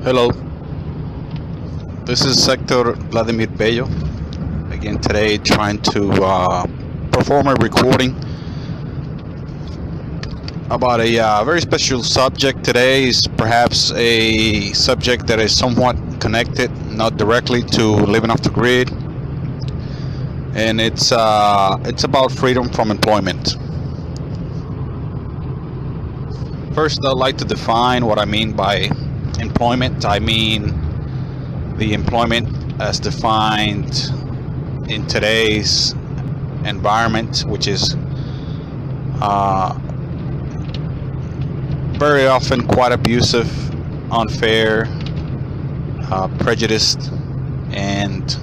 Hello, this is Hector Vladimir again today trying to perform a recording about a very special subject. Today is perhaps a subject that is somewhat connected, not directly, to living off the grid, and it's about freedom from employment. First, I'd like to define what I mean by employment. I mean the employment as defined in today's environment, which is very often quite abusive, unfair, prejudiced, and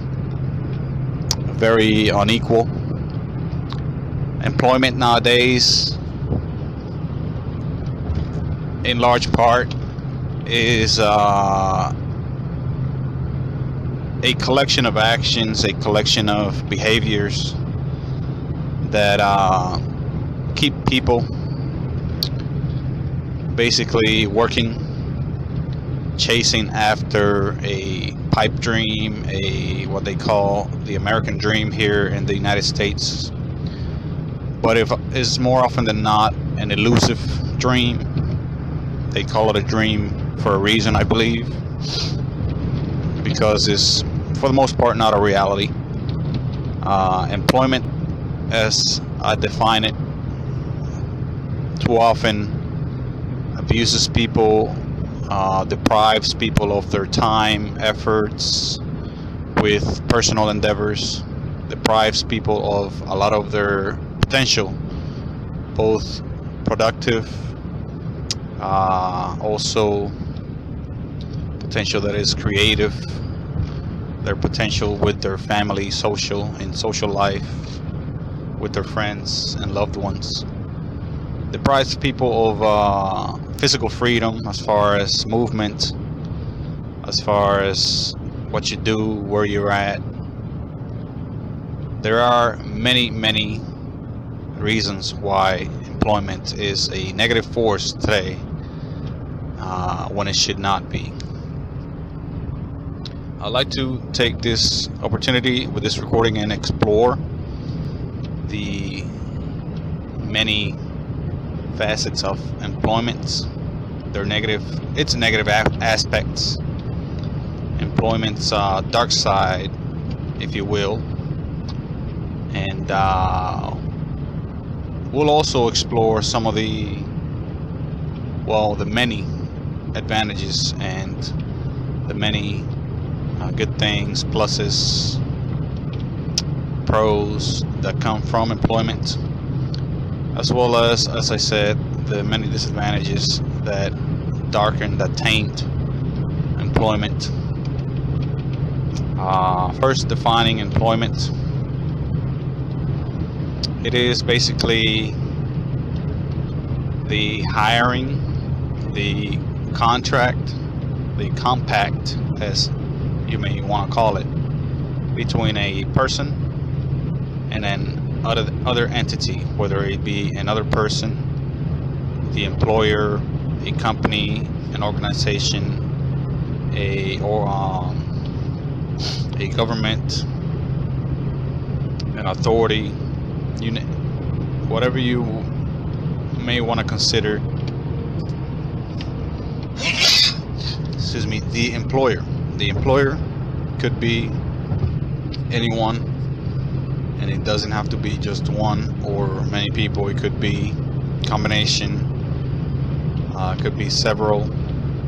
very unequal. Employment nowadays, in large part, is a collection of actions, a collection of behaviors that keep people basically working, chasing after a pipe dream, what they call the American dream here in the United States. But if it's more often than not an elusive dream. They call it a dream for a reason, I believe, because it's for the most part not a reality. Employment, as I define it, too often abuses people, deprives people of their time, efforts with personal endeavors, deprives people of a lot of their potential, both productive, also potential that is creative, their potential with their family, in social life, with their friends and loved ones. Deprives people of physical freedom as far as movement, as far as what you do, where you're at. There are many reasons why employment is a negative force today, when it should not be. I'd like to take this opportunity with this recording and explore the many facets of employment, its negative aspects, employment's dark side, if you will, and we'll also explore some of the many advantages and the many good things, pluses, pros that come from employment, as well as I said, the many disadvantages that darken, that taint employment. First, defining employment. It is basically the hiring, the contract, the compact, as you may want to call it, between a person and an other entity, whether it be another person, the employer, a company, an organization, a government, an authority, whatever you may want to consider. Excuse me. The employer could be anyone, and it doesn't have to be just one or many people. It could be combination, could be several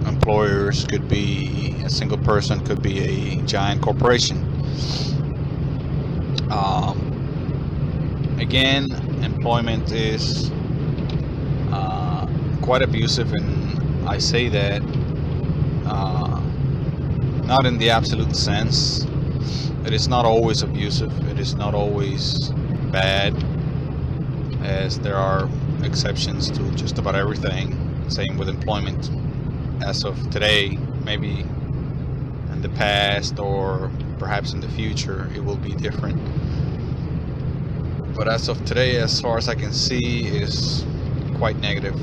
employers, could be a single person, could be a giant corporation. Again, employment is quite abusive, and I say that not in the absolute sense. It is not always abusive, it is not always bad, as there are exceptions to just about everything. Same with employment. As of today, maybe in the past or perhaps in the future it will be different, but as of today, as far as I can see, is quite negative,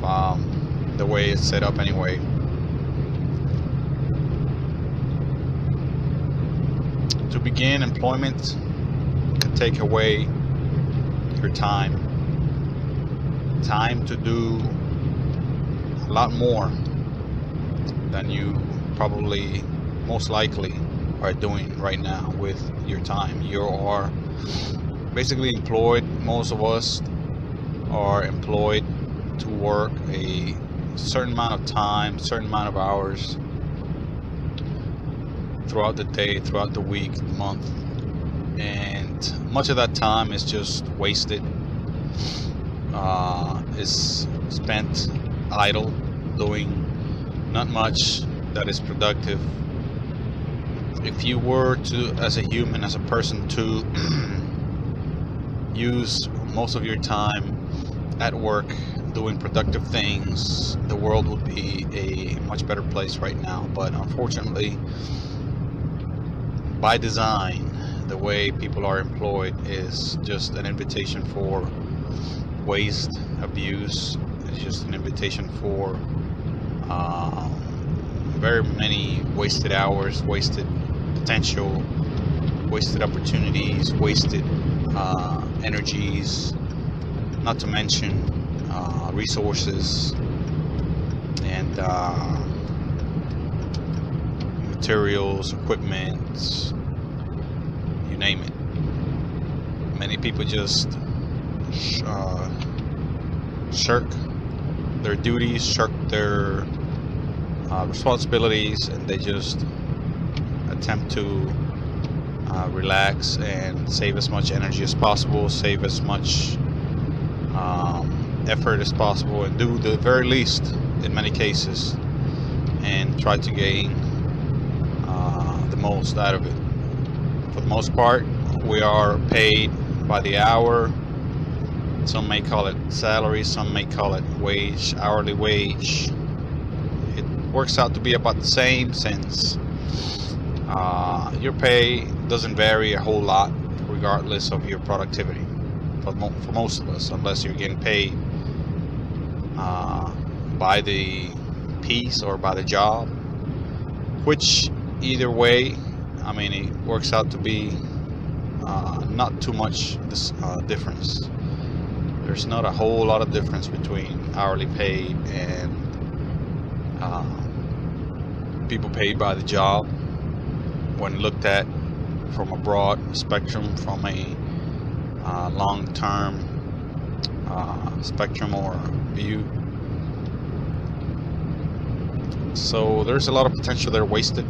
the way it's set up anyway. To begin, employment could take away your time to do a lot more than you probably most likely are doing right now with your time. You are basically employed. Most of us are employed to work a certain amount of time, certain amount of hours throughout the day, throughout the week, the month, and much of that time is just wasted, is spent idle, doing not much that is productive. If you were to, as a human, as a person, to use most of your time at work doing productive things, the world would be a much better place right now. But unfortunately, by design, the way people are employed is just an invitation for waste, abuse. It's just an invitation for very many wasted hours, wasted potential, wasted opportunities, wasted energies, not to mention resources and materials, equipment, you name it. Many people just shirk their duties, shirk their responsibilities, and they just attempt to relax and save as much energy as possible, save as much effort as possible, and do the very least in many cases, and try to gain the most out of it. For the most part, we are paid by the hour. Some may call it salary, some may call it wage, hourly wage. It works out to be about the same, since your pay doesn't vary a whole lot regardless of your productivity for most of us, unless you're getting paid by the piece or by the job, which either way, I mean, it works out to be not too much difference. There's not a whole lot of difference between hourly paid and people paid by the job when looked at from a broad spectrum, from a long-term spectrum or view. So there's a lot of potential there wasted.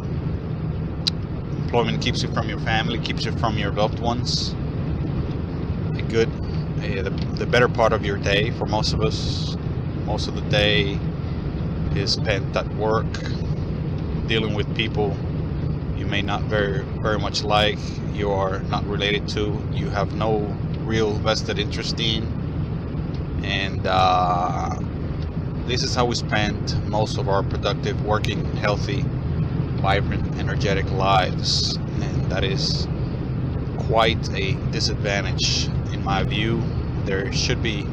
Employment keeps you from your family, keeps you from your loved ones. The better part of your day for most of us. Most of the day is spent at work, dealing with people you may not very much like, you are not related to, you have no real vested interest in, and this is how we spend most of our productive, working, healthy, vibrant, energetic lives, and that is quite a disadvantage in my view. There should be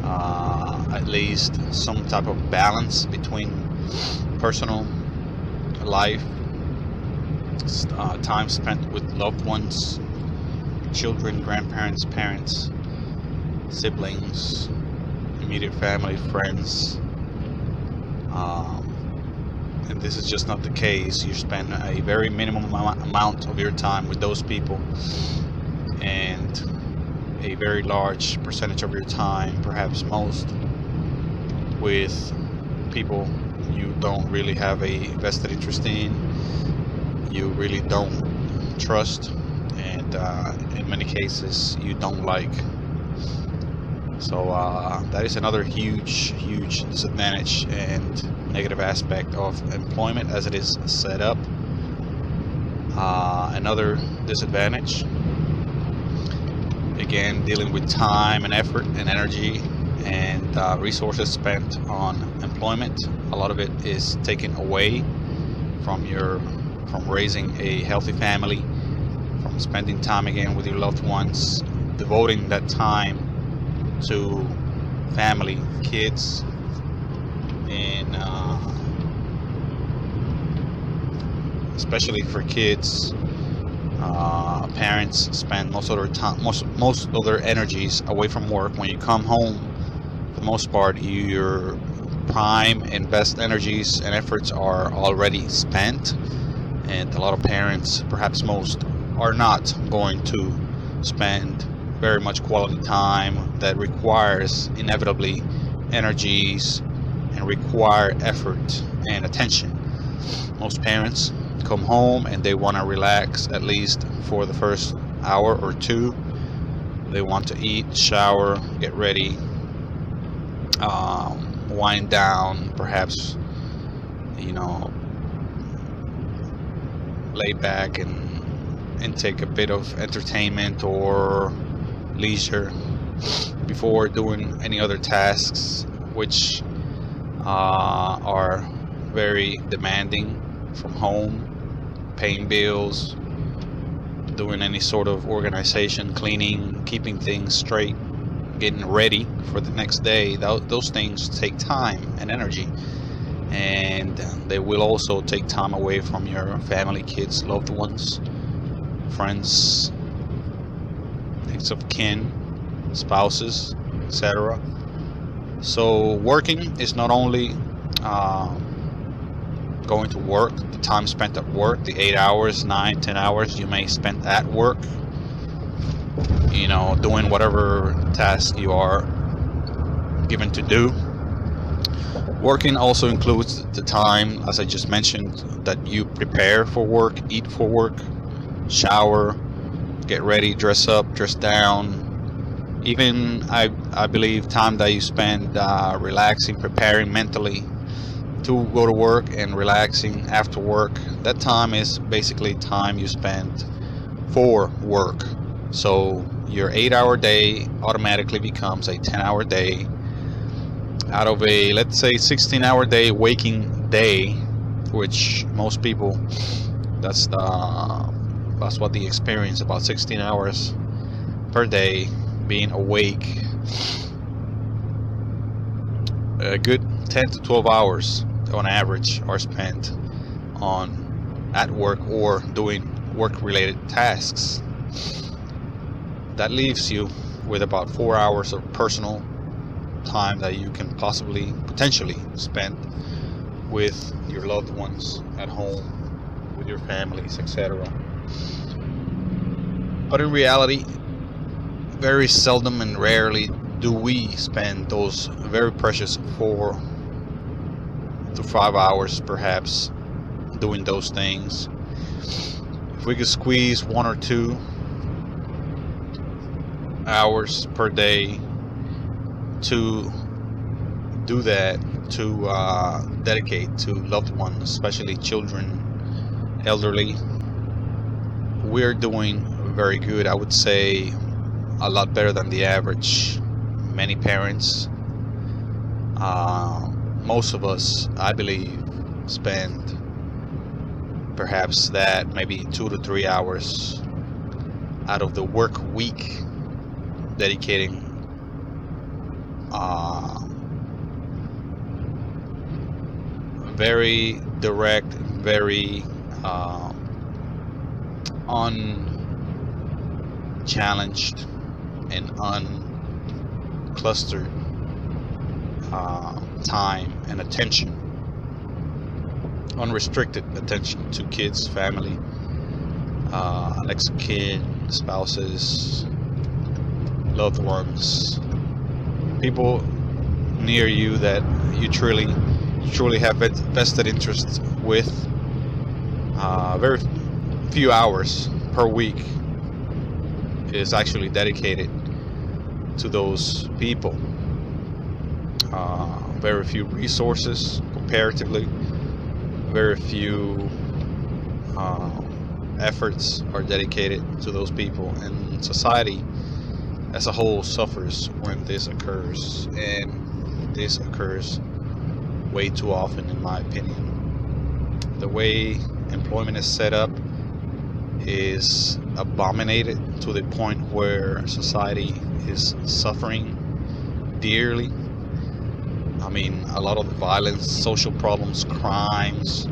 at least some type of balance between personal life, time spent with loved ones, children, grandparents, parents, siblings, immediate family, friends, and this is just not the case. You spend a very minimum amount of your time with those people, and a very large percentage of your time, perhaps most, with people you don't really have a vested interest in, you really don't trust, and in many cases you don't like. So that is another huge disadvantage and negative aspect of employment as it is set up. Another disadvantage, again, dealing with time and effort and energy and resources spent on employment. A lot of it is taken away from raising a healthy family, from spending time again with your loved ones, devoting that time to family, kids, and especially for kids, Parents spend most of their time, most of their energies away from work. When you come home, for the most part, your prime and best energies and efforts are already spent, and a lot of parents, perhaps most, are not going to spend very much quality time that requires inevitably energies and require effort and attention. Most parents come home and they want to relax, at least for the first hour or two. They want to eat, shower, get ready, wind down, perhaps, lay back and take a bit of entertainment or leisure before doing any other tasks, which are very demanding from home. Paying bills, doing any sort of organization, cleaning, keeping things straight, getting ready for the next day. Those things take time and energy, and they will also take time away from your family, kids, loved ones, friends, next of kin, spouses, etc. So working is not only going to work, the time spent at work, the 8 hours, 9, 10 hours you may spend at work, doing whatever task you are given to do. Working also includes the time, as I just mentioned, that you prepare for work, eat for work, shower, get ready, dress up, dress down. Even I believe time that you spend relaxing, preparing mentally to go to work and relaxing after work, that time is basically time you spend for work. So your 8-hour day automatically becomes a 10-hour day out of a, let's say, 16-hour day waking day, which most people, that's what they experience, about 16 hours per day being awake. A good 10 to 12 hours on average are spent at work or doing work-related tasks. That leaves you with about 4 hours of personal time that you can potentially spend with your loved ones at home, with your families, etc. But in reality, very seldom and rarely do we spend those very precious 4 to 5 hours perhaps doing those things. If we could squeeze 1 or 2 hours per day to do that, to dedicate to loved ones, especially children, elderly, we're doing very good. I would say a lot better than the average. Many parents, most of us, I believe, spend perhaps that maybe 2 to 3 hours out of the work week dedicating very direct, very unchallenged and unclustered time and attention, unrestricted attention to kids, family, next of kin, spouses, loved ones, people near you that you truly have vested interest with. Very few hours per week is actually dedicated to those people. Very few resources comparatively, very few efforts are dedicated to those people, and society as a whole suffers when this occurs, and this occurs way too often, in my opinion. The way employment is set up is abominated to the point where society is suffering dearly. I mean, a lot of violence, social problems, crimes,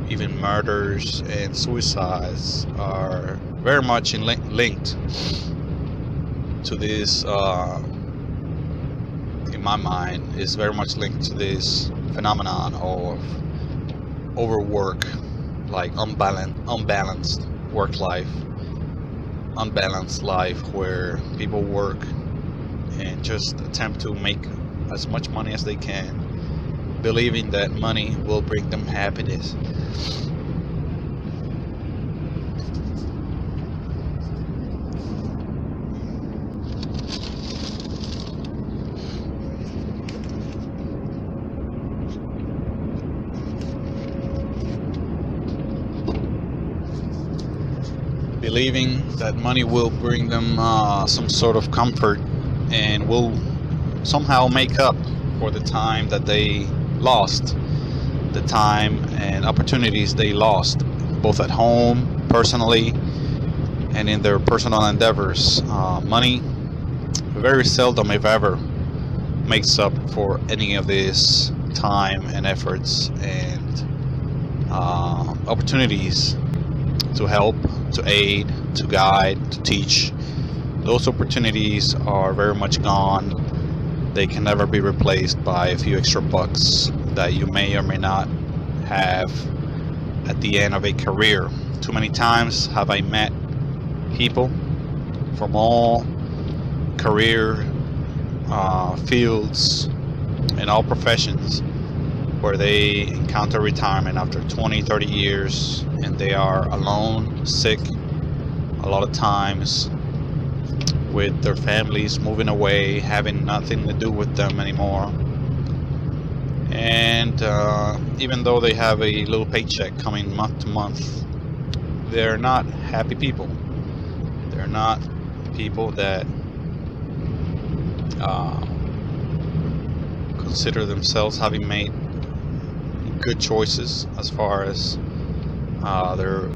even murders and suicides are very much linked to this, in my mind, is very much linked to this phenomenon of overwork, like unbalanced work life, unbalanced life where people work and just attempt to make as much money as they can, believing that money will bring them happiness. Believing that money will bring them some sort of comfort and will somehow make up for the time that they lost, the time and opportunities they lost, both at home, personally, and in their personal endeavors. Money very seldom, if ever, makes up for any of this time and efforts and opportunities to help, to aid, to guide, to teach. Those opportunities are very much gone. They can never be replaced by a few extra bucks that you may or may not have at the end of a career. Too many times have I met people from all career fields and all professions where they encounter retirement after 20, 30 years, and they are alone, sick, a lot of times with their families moving away, having nothing to do with them anymore. And even though they have a little paycheck coming month to month, they're not happy people. They're not people that consider themselves having made good choices as far as their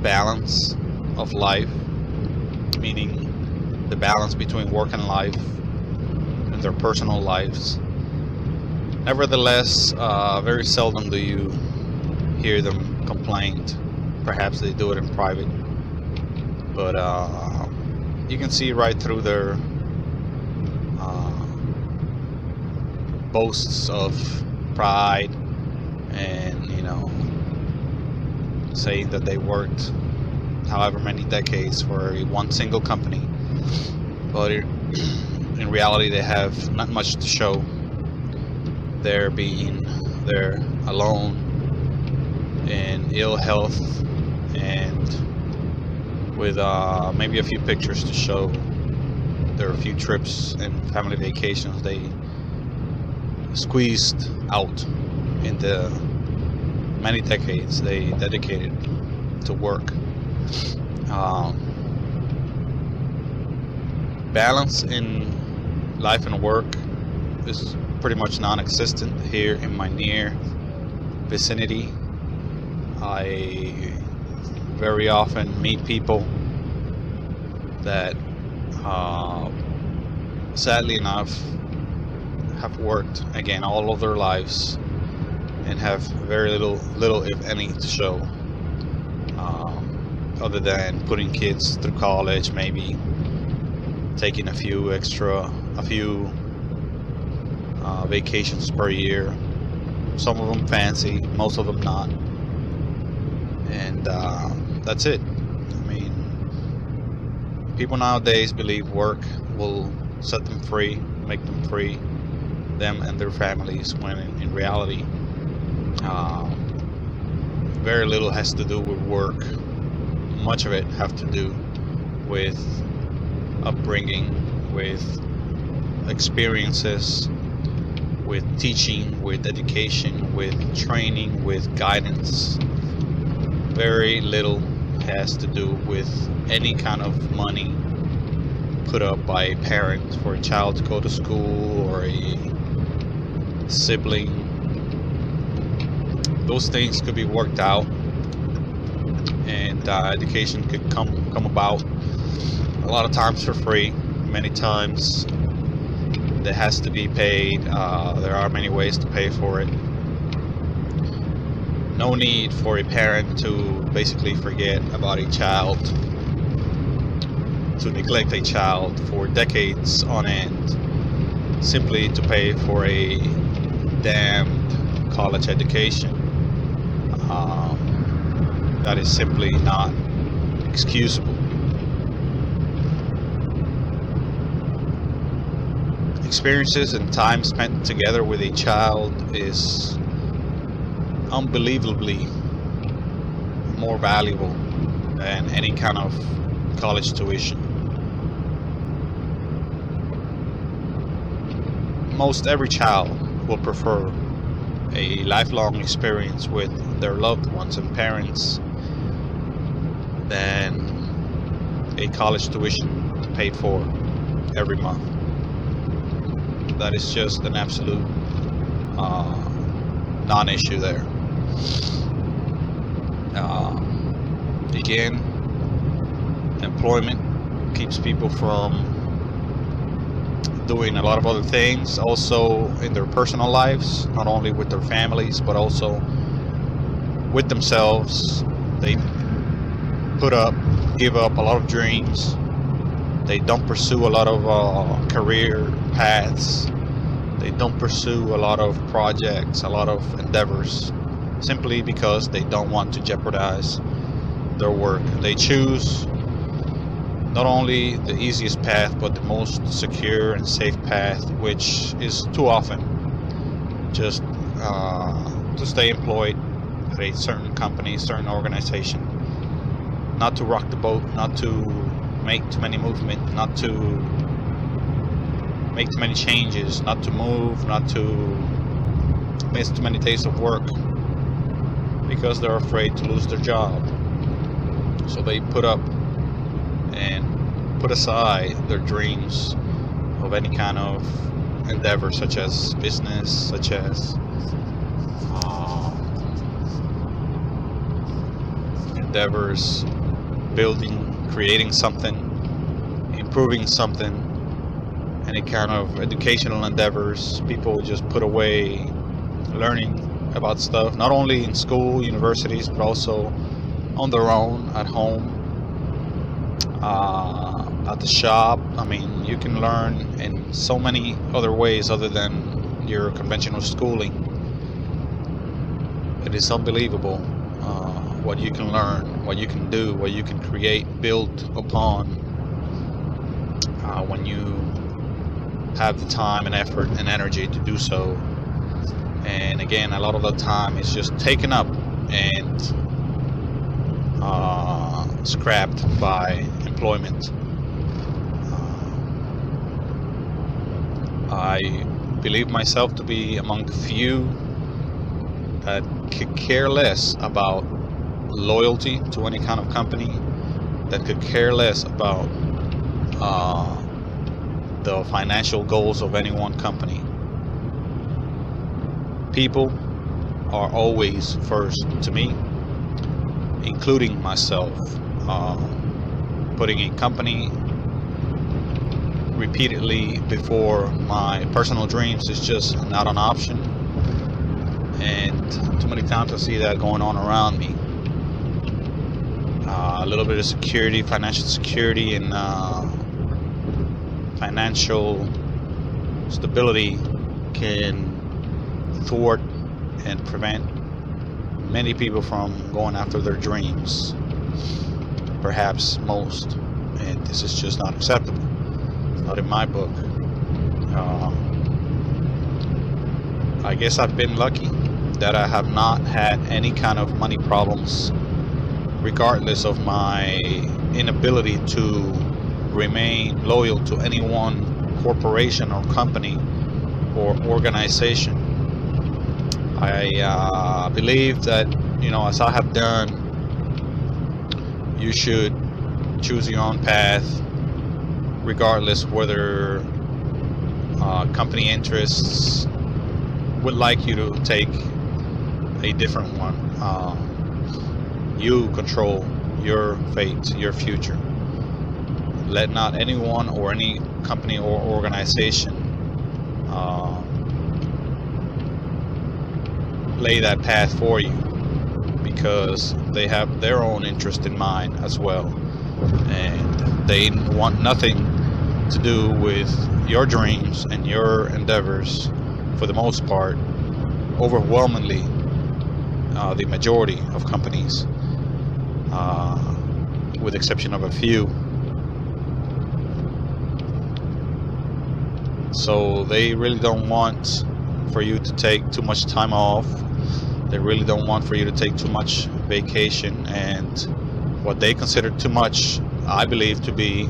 balance of life, meaning the balance between work and life and their personal lives. Nevertheless, very seldom do you hear them complain. Perhaps they do it in private, but you can see right through their boasts of pride and, saying that they worked however many decades for one single company, but in reality they have not much to show. They're alone, in ill health, and with maybe a few pictures to show their few trips and family vacations they squeezed out in the many decades they dedicated to work. Balance in life and work is pretty much non-existent here in my near vicinity. I very often meet people that sadly enough have worked again all of their lives and have very little if any to show, other than putting kids through college, maybe taking a few vacations per year, some of them fancy, most of them not, and that's it. I mean, people nowadays believe work will set them free, make them free, them and their families, when in reality very little has to do with work. Much of it have to do with upbringing, with experiences, with teaching, with education, with training, with guidance. Very little has to do with any kind of money put up by a parent for a child to go to school or a sibling. Those things could be worked out, and education could come about a lot of times for free. Many times that has to be paid. There are many ways to pay for it. No need for a parent to basically forget about a child, to neglect a child for decades on end, simply to pay for a damned college education. That is simply not excusable. Experiences and time spent together with a child is unbelievably more valuable than any kind of college tuition. Most every child will prefer a lifelong experience with their loved ones and parents than a college tuition paid for every month. That is just an absolute non-issue there. Again, employment keeps people from doing a lot of other things, also in their personal lives, not only with their families, but also with themselves. They give up a lot of dreams. They don't pursue a lot of career paths. They don't pursue a lot of projects, a lot of endeavors, simply because they don't want to jeopardize their work. They choose not only the easiest path, but the most secure and safe path, which is too often just to stay employed at a certain company, certain organization, not to rock the boat, not to make too many movements, not to make too many changes, not to move, not to miss too many days of work, because they're afraid to lose their job. So they put up and put aside their dreams of any kind of endeavor, such as business, such as endeavors, building, creating something, improving something, any kind of educational endeavors. People just put away learning about stuff, not only in school, universities, but also on their own, at home, at the shop. I mean, you can learn in so many other ways other than your conventional schooling. It is unbelievable what you can learn, what you can do, what you can create, build upon when you have the time and effort and energy to do so. And again, a lot of the time it's just taken up and scrapped by employment. I believe myself to be among the few that could care less about loyalty to any kind of company, that could care less about the financial goals of any one company. People are always first to me, including myself. Putting a company repeatedly before my personal dreams is just not an option, and too many times I see that going on around me. A little bit of security, financial security, and financial stability can thwart and prevent many people from going after their dreams, perhaps most, and this is just not acceptable. Not in my book. I guess I've been lucky that I have not had any kind of money problems, regardless of my inability to remain loyal to any one corporation or company or organization. I believe that, as I have done, you should choose your own path, regardless whether company interests would like you to take a different one. You control your fate, your future. Let not anyone or any company or organization lay that path for you. because they have their own interest in mind as well, and they want nothing to do with your dreams and your endeavors. For the most part, overwhelmingly, the majority of companies, with the exception of a few. So they really don't want for you to take too much time off. They really don't want for you to take too much vacation, and what they consider too much, I believe to be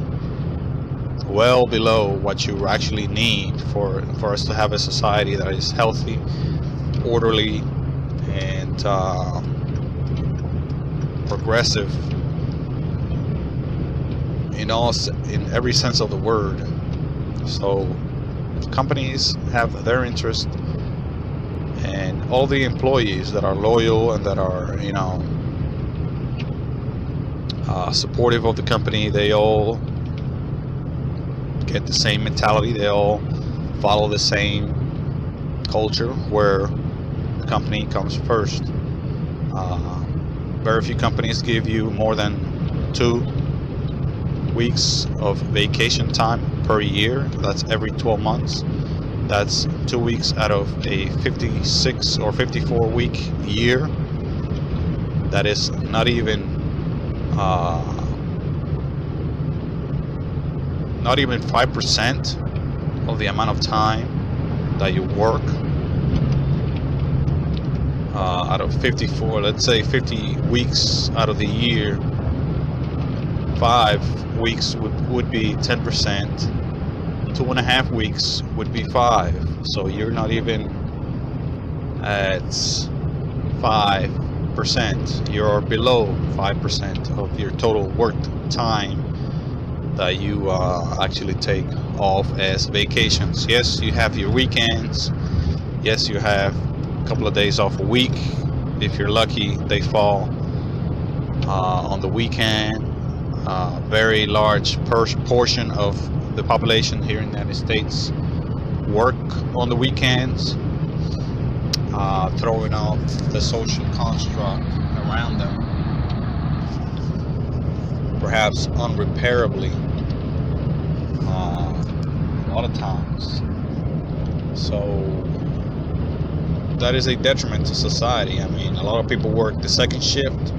well below what you actually need for us to have a society that is healthy, orderly, and progressive in every sense of the word. So companies have their interest, and all the employees that are loyal and that are, supportive of the company, they all get the same mentality. They all follow the same culture where the company comes first. Very few companies give you more than 2 weeks of vacation time per year. That's every 12 months. That's 2 weeks out of a 56 or 54 week year. That is not even 5% of the amount of time that you work. Out of 54, let's say 50 weeks out of the year, 5 weeks would be 10%. 2.5 weeks would be 5. So you're not even at 5%. You're below 5% of your total work time that you actually take off as vacations. Yes, you have your weekends. Yes, you have a couple of days off a week. If you're lucky, they fall on the weekend. Very large portion of the population here in the United States work on the weekends, throwing off the social construct around them, perhaps unrepairably, a lot of times. So that is a detriment to society. I mean, a lot of people work the second shift,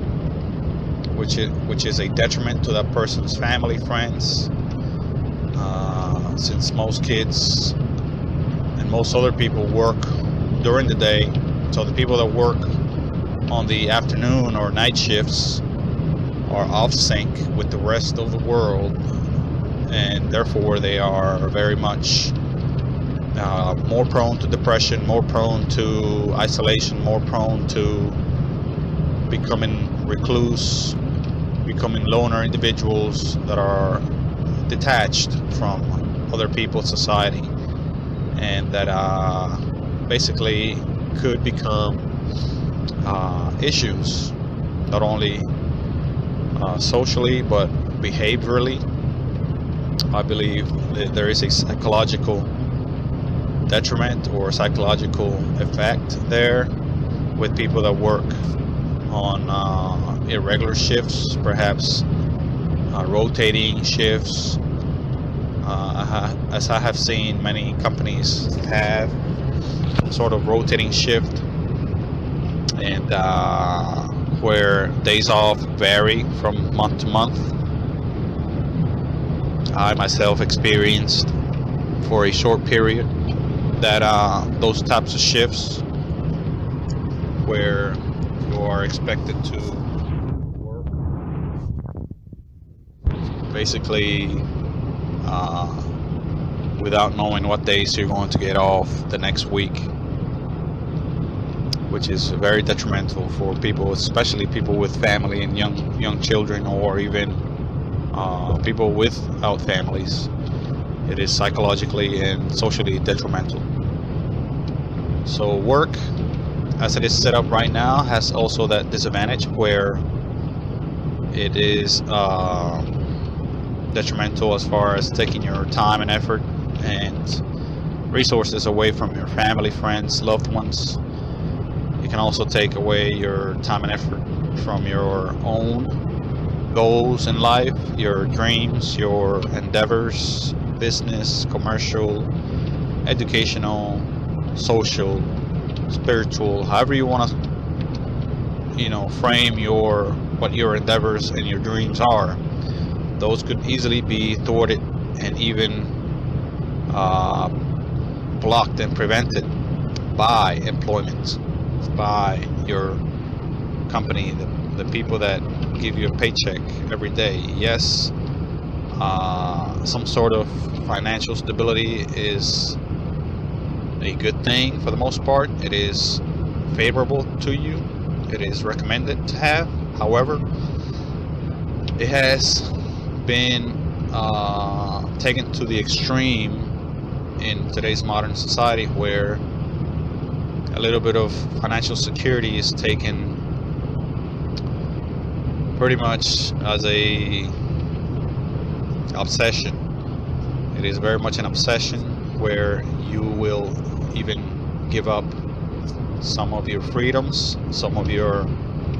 which is a detriment to that person's family, friends, since most kids and most other people work during the day. So the people that work on the afternoon or night shifts are off sync with the rest of the world, and therefore they are very much more prone to depression, more prone to isolation, more prone to becoming recluse, becoming loner individuals that are detached from other people's society, and that basically could become issues, not only socially but behaviorally. I believe that there is a psychological detriment or psychological effect there with people that work on irregular shifts, perhaps rotating shifts, as I have seen many companies have sort of rotating shift, and where days off vary from month to month. I myself experienced for a short period that those types of shifts where you are expected to work basically without knowing what days you're going to get off the next week, which is very detrimental for people, especially people with family and young children, or even people without families. It is psychologically and socially detrimental. So work, as it is set up right now, has also that disadvantage where it is detrimental as far as taking your time and effort and resources away from your family, friends, loved ones. It can also take away your time and effort from your own goals in life, your dreams, your endeavors, business, commercial, educational, social, spiritual, however you want to, frame what your endeavors and your dreams are. Those could easily be thwarted and even blocked and prevented by employment, by your company, the people that give you a paycheck every day. Yes, some sort of financial stability is a good thing for the most part. It is favorable to you. It is recommended to have. However, it has been taken to the extreme in today's modern society, where a little bit of financial security is taken pretty much as a obsession. It is very much an obsession where you will even give up some of your freedoms, some of your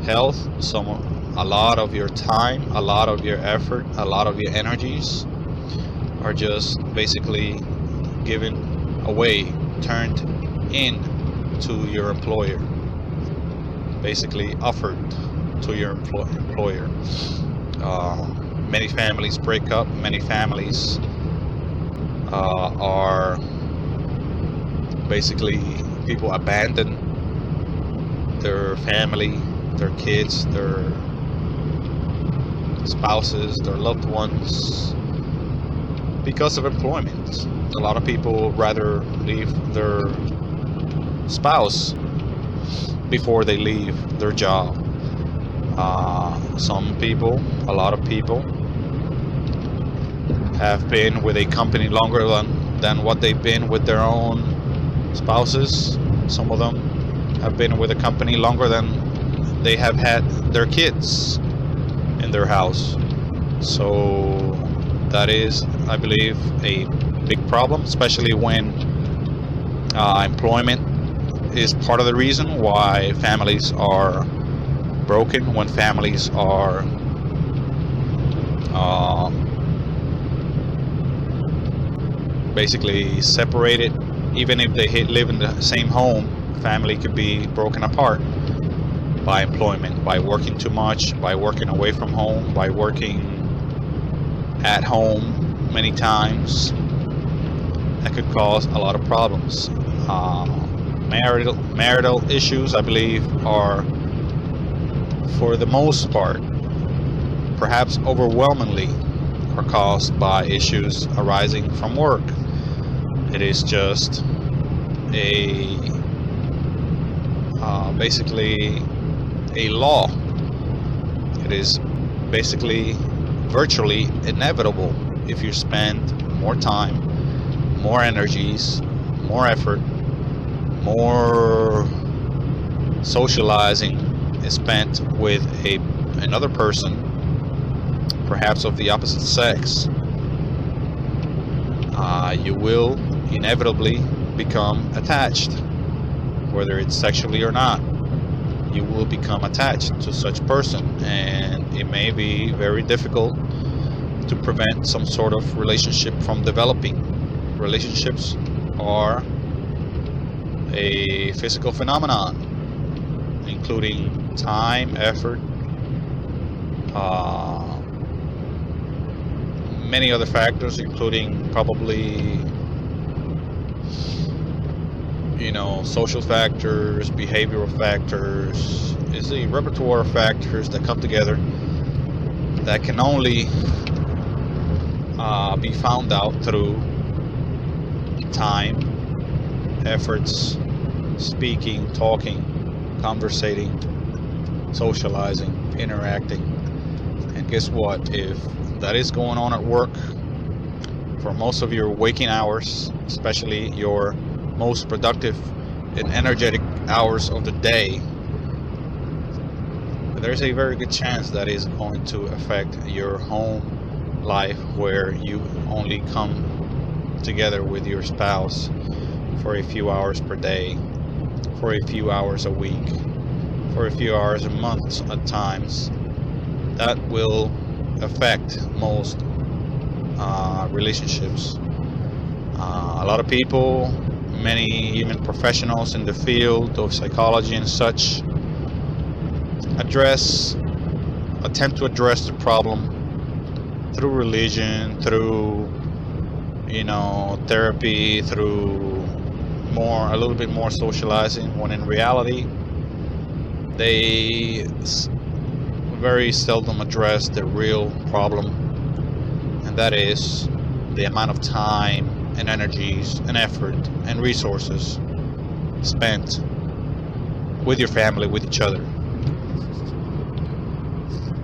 health, a lot of your time, a lot of your effort, a lot of your energies are just basically given away, turned in to your employer, basically offered to your employer. Many families break up. Many families are basically, people abandon their family, their kids, their spouses, their loved ones, because of employment. A lot of people rather leave their spouse before they leave their job. A lot of people have been with a company longer than what they've been with their own spouses. Some of them have been with a company longer than they have had their kids in their house. So that is, I believe, a big problem, especially when employment is part of the reason why families are broken, when families are basically separated. Even if they live in the same home, family could be broken apart by employment, by working too much, by working away from home, by working at home many times. That could cause a lot of problems. Marital issues, I believe, are, for the most part, perhaps overwhelmingly, are caused by issues arising from work. It is just basically a law. It is basically virtually inevitable if you spend more time, more energies, more effort, more socializing is spent with another person, perhaps of the opposite sex. You will inevitably become attached, whether it's sexually or not. You will become attached to such person, and it may be very difficult to prevent some sort of relationship from developing. Relationships are a physical phenomenon, including time, effort, many other factors, including probably social factors, behavioral factors. It's a repertoire of factors that come together that can only be found out through time, efforts, speaking, talking, conversating, socializing, interacting. And guess what? If that is going on at work for most of your waking hours, especially your most productive and energetic hours of the day, there's a very good chance that is going to affect your home life, where you only come together with your spouse for a few hours per day, for a few hours a week, for a few hours a month at times, that will affect most relationships. A lot of people, many even professionals in the field of psychology and such, attempt to address the problem through religion, through therapy, through a little bit more socializing, when in reality they very seldom address the real problem, and that is the amount of time and energies and effort and resources spent with your family, with each other.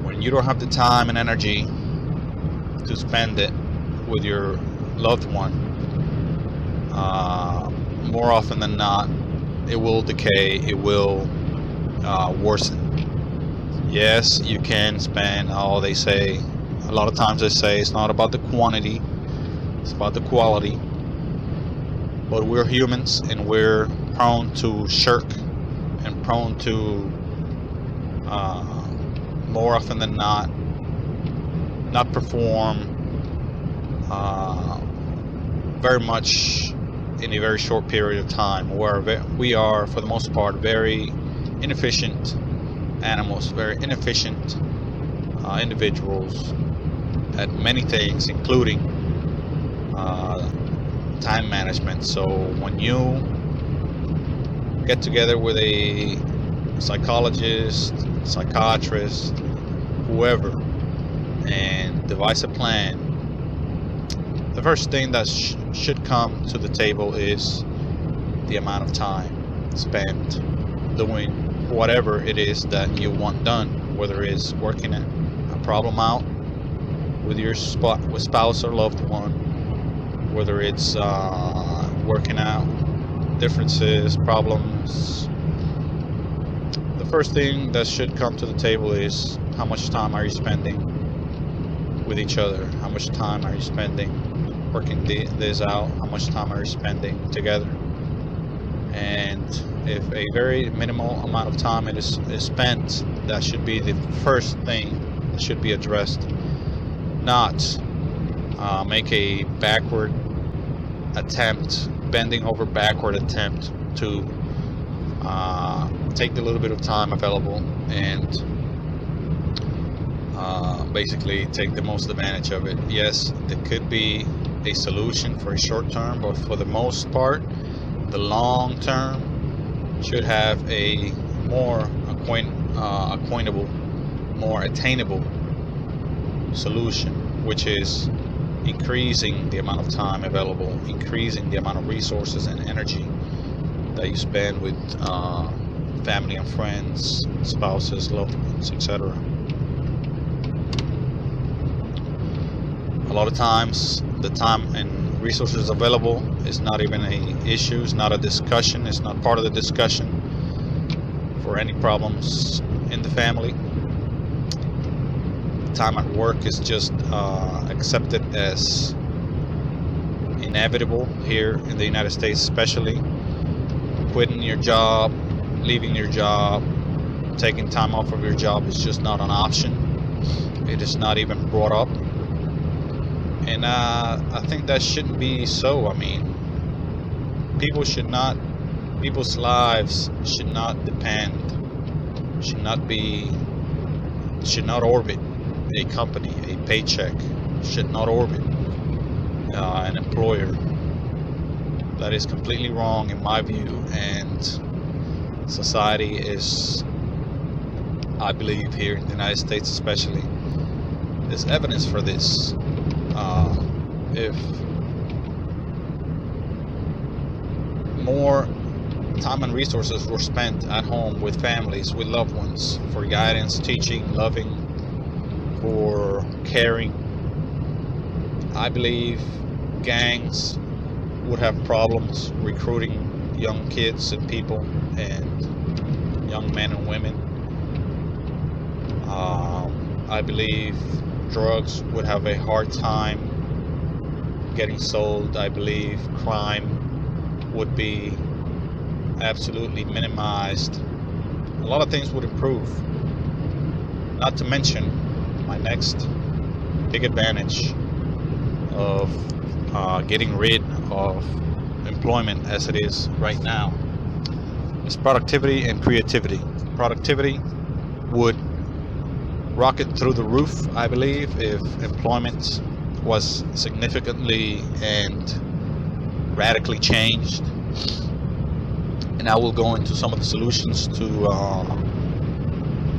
When you don't have the time and energy to spend it with your loved one, more often than not, it will decay, it will worsen. Yes, you can spend, they say, a lot of times they say it's not about the quantity, it's about the quality. But we're humans and we're prone to shirk and prone to, more often than not perform very much in a very short period of time, where we are, for the most part, very inefficient animals, very inefficient individuals at many things, including time management. So when you get together with a psychologist, psychiatrist, whoever, and devise a plan, the first thing that should come to the table is the amount of time spent doing whatever it is that you want done, whether it's working a problem out with your spouse or loved one, whether it's working out differences, problems. The first thing that should come to the table is how much time are you spending with each other? How much time are you spending working this out? How much time are you spending together? And if a very minimal amount of time is spent, that should be the first thing that should be addressed. Not make a backward attempt, bending over backward attempt to take the little bit of time available and basically take the most advantage of it. Yes, there could be a solution for a short term, but for the most part, the long term should have a more acquaintable, more attainable solution, which is increasing the amount of time available, increasing the amount of resources and energy that you spend with family and friends, spouses, loved ones, etc. A lot of times the time and resources available is not even an issue, it's not a discussion, it's not part of the discussion for any problems in the family. Time at work is just accepted as inevitable here in the United States, especially. Quitting your job, leaving your job, taking time off of your job is just not an option. It is not even brought up. And I think that shouldn't be so. I mean, people's lives should not depend, should not orbit a company, a paycheck, should not orbit an employer. That is completely wrong in my view, and society is, I believe, here in the United States especially, there's evidence for this. If more time and resources were spent at home with families, with loved ones, for guidance, teaching, loving, for caring, I believe gangs would have problems recruiting young kids and people and young men and women. I believe drugs would have a hard time getting sold. I believe crime would be absolutely minimized lot of things would improve. Not to mention my next big advantage of getting rid of employment as it is right now is productivity and creativity. Productivity would rocket through the roof, I believe, if employment was significantly and radically changed. And I will go into some of the solutions to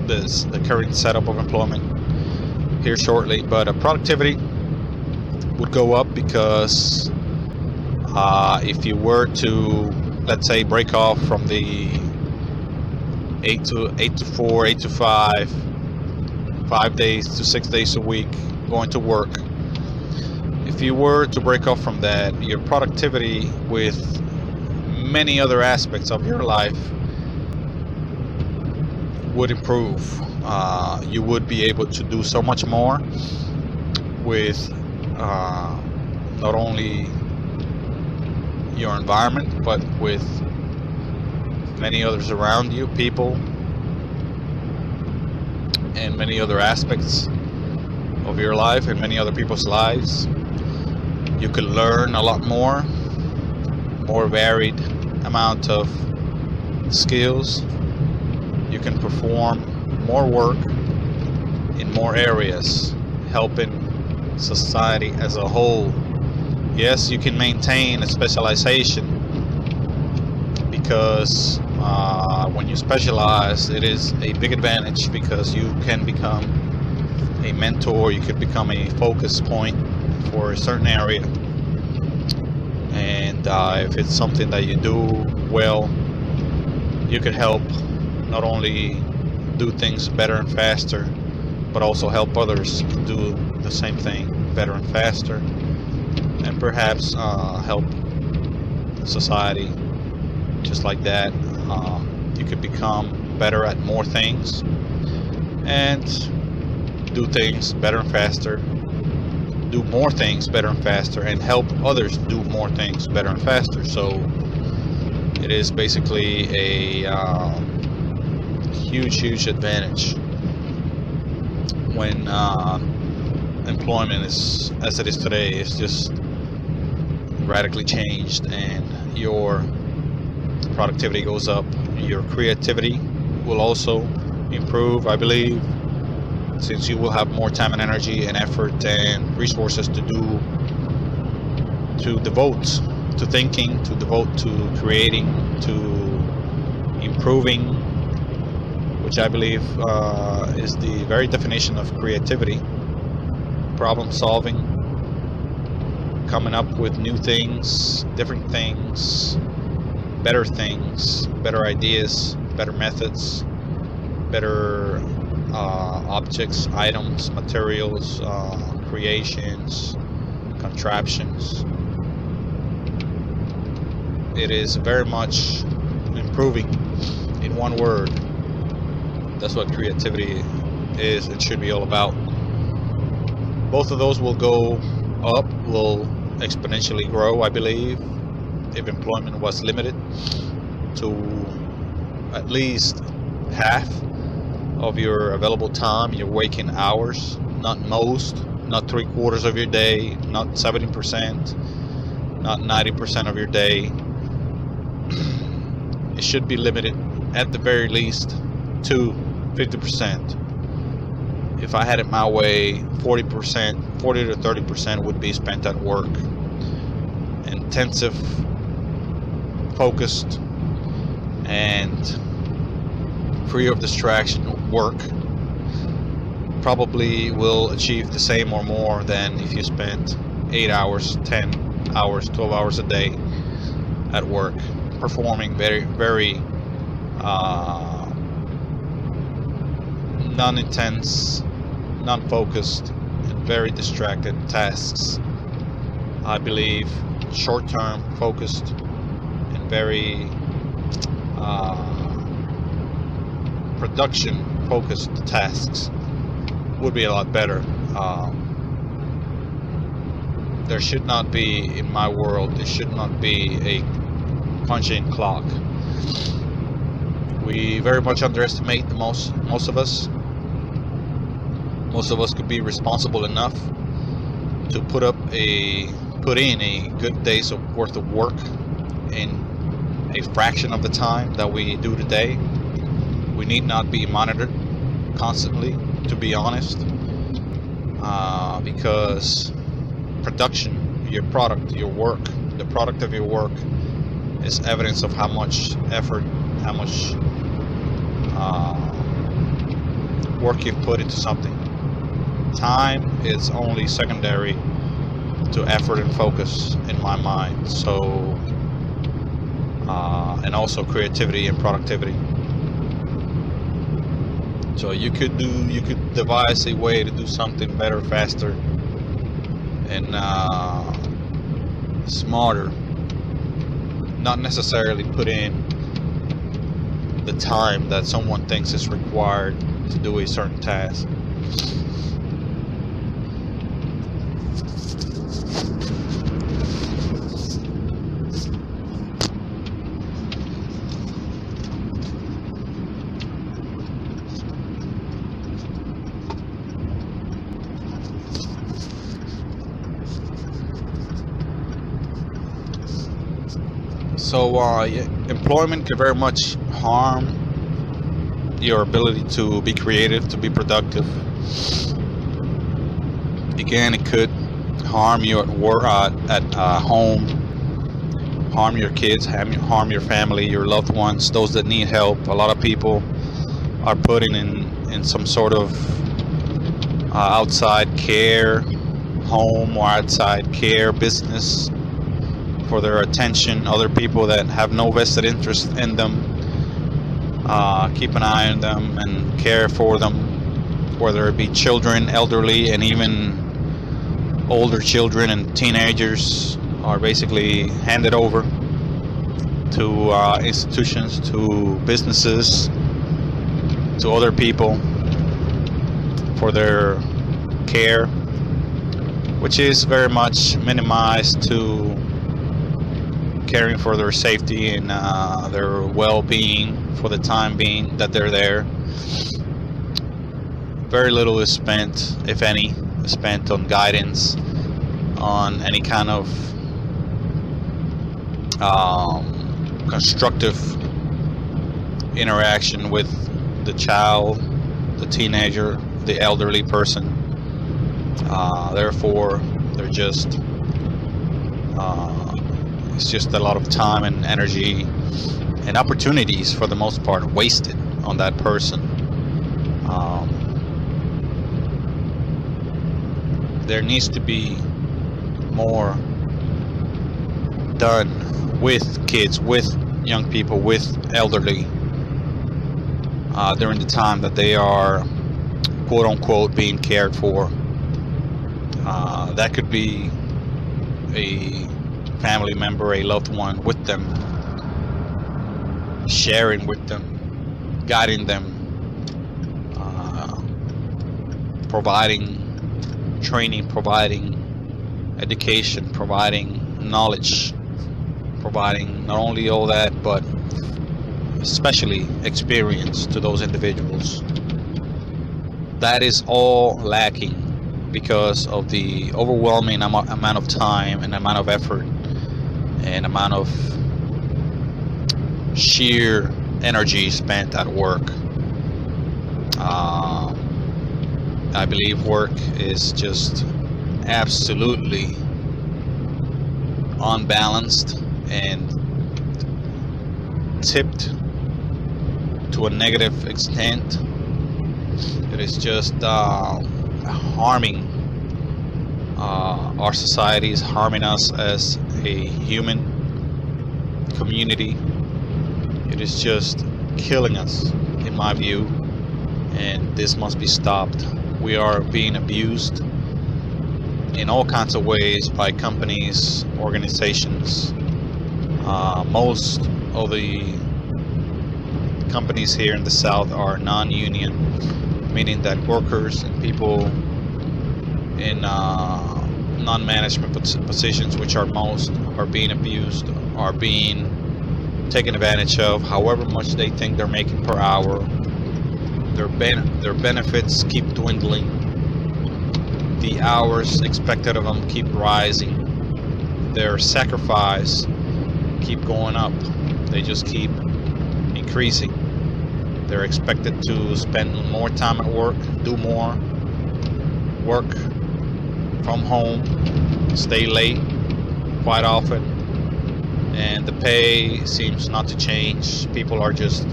the current setup of employment here shortly. But productivity would go up because if you were to, let's say, break off from the 8 to 4, 8 to 5, 5 days to 6 days a week going to work, if you were to break off from that, your productivity with many other aspects of your life would improve. You would be able to do so much more with not only your environment, but with many others around you, people, and many other aspects of your life and many other people's lives. You could learn a lot more varied amount of skills. You can perform more work in more areas, helping society as a whole. Yes, you can maintain a specialization because when you specialize, it is a big advantage because you can become a mentor, you could become a focus point for a certain area. And if it's something that you do well, you could help not only do things better and faster, but also help others do the same thing better and faster, and perhaps help society just like that. You could become better at more things and do things better and faster, do more things better and faster, and help others do more things better and faster. So it is basically a huge advantage when employment is, as it is today, is just radically changed, and your productivity goes up. Your creativity will also improve, I believe, since you will have more time and energy and effort and resources to devote to thinking, to devote to creating, to improving, which I believe is the very definition of creativity. Problem solving, coming up with new things, different things, better ideas, better methods, better objects, items, materials, creations, contraptions. It is very much improving. In one word, that's what creativity is and should be all about. Both of those will go up, will exponentially grow, I believe, if employment was limited to at least half of your available time, your waking hours, not most, not 3/4 of your day, not 70%, not 90% of your day. It should be limited at the very least to 50%. If I had it my way, 40 to 30% would be spent at work. Intensive, focused, and free of distraction work probably will achieve the same or more than if you spent 8 hours, 10 hours, 12 hours a day at work, performing very non-intense, non-focused, and very distracted tasks. I believe short-term, focused, and very production-focused tasks would be a lot better. There should not be, in my world, there should not be a punching clock. We We very much underestimate most of us. Most of us could be responsible enough to put in a good day's worth of work in a fraction of the time that we do today. We need not be monitored constantly, to be honest, because production, your product, your work, the product of your work is evidence of how much effort, how much work you've put into something. Time is only secondary to effort and focus in my mind. So, and also creativity and productivity. So you could devise a way to do something better, faster, and smarter. Not necessarily put in the time that someone thinks is required to do a certain task. So employment can very much harm your ability to be creative, to be productive. Again, it could harm you at work, at home, harm your kids, harm your family, your loved ones, those that need help. A lot of people are putting in some sort of outside care, home or outside care business for their attention. Other people that have no vested interest in them keep an eye on them and care for them, whether it be children, elderly, and even older children and teenagers are basically handed over to institutions, to businesses, to other people for their care, which is very much minimized to caring for their safety and their well-being for the time being that they're there. Very little is spent, if any, spent on guidance, on any kind of constructive interaction with the child, the teenager, the elderly person. Therefore, they're just it's just a lot of time and energy and opportunities, for the most part, wasted on that person. There needs to be more done with kids, with young people, with elderly during the time that they are quote unquote being cared for. That could be a family member, a loved one with them, sharing with them, guiding them, providing training, providing education, providing knowledge, providing not only all that, but especially experience to those individuals. That is all lacking because of the overwhelming amount of time and amount of effort and amount of sheer energy spent at work. I believe work is just absolutely unbalanced and tipped to a negative extent. It is just harming our societies, harming us as a human community. It is just killing us, in my view, and this must be stopped. We are being abused in all kinds of ways by companies, organizations. Most of the companies here in the South are non-union, meaning that workers and people in non-management positions, which are most, are being abused, are being taken advantage of. However much they think they're making per hour, their benefits keep dwindling. The hours expected of them keep rising. Their sacrifice keep going up. They just keep increasing. They're expected to spend more time at work, do more work from home, stay late quite often, and the pay seems not to change. People are just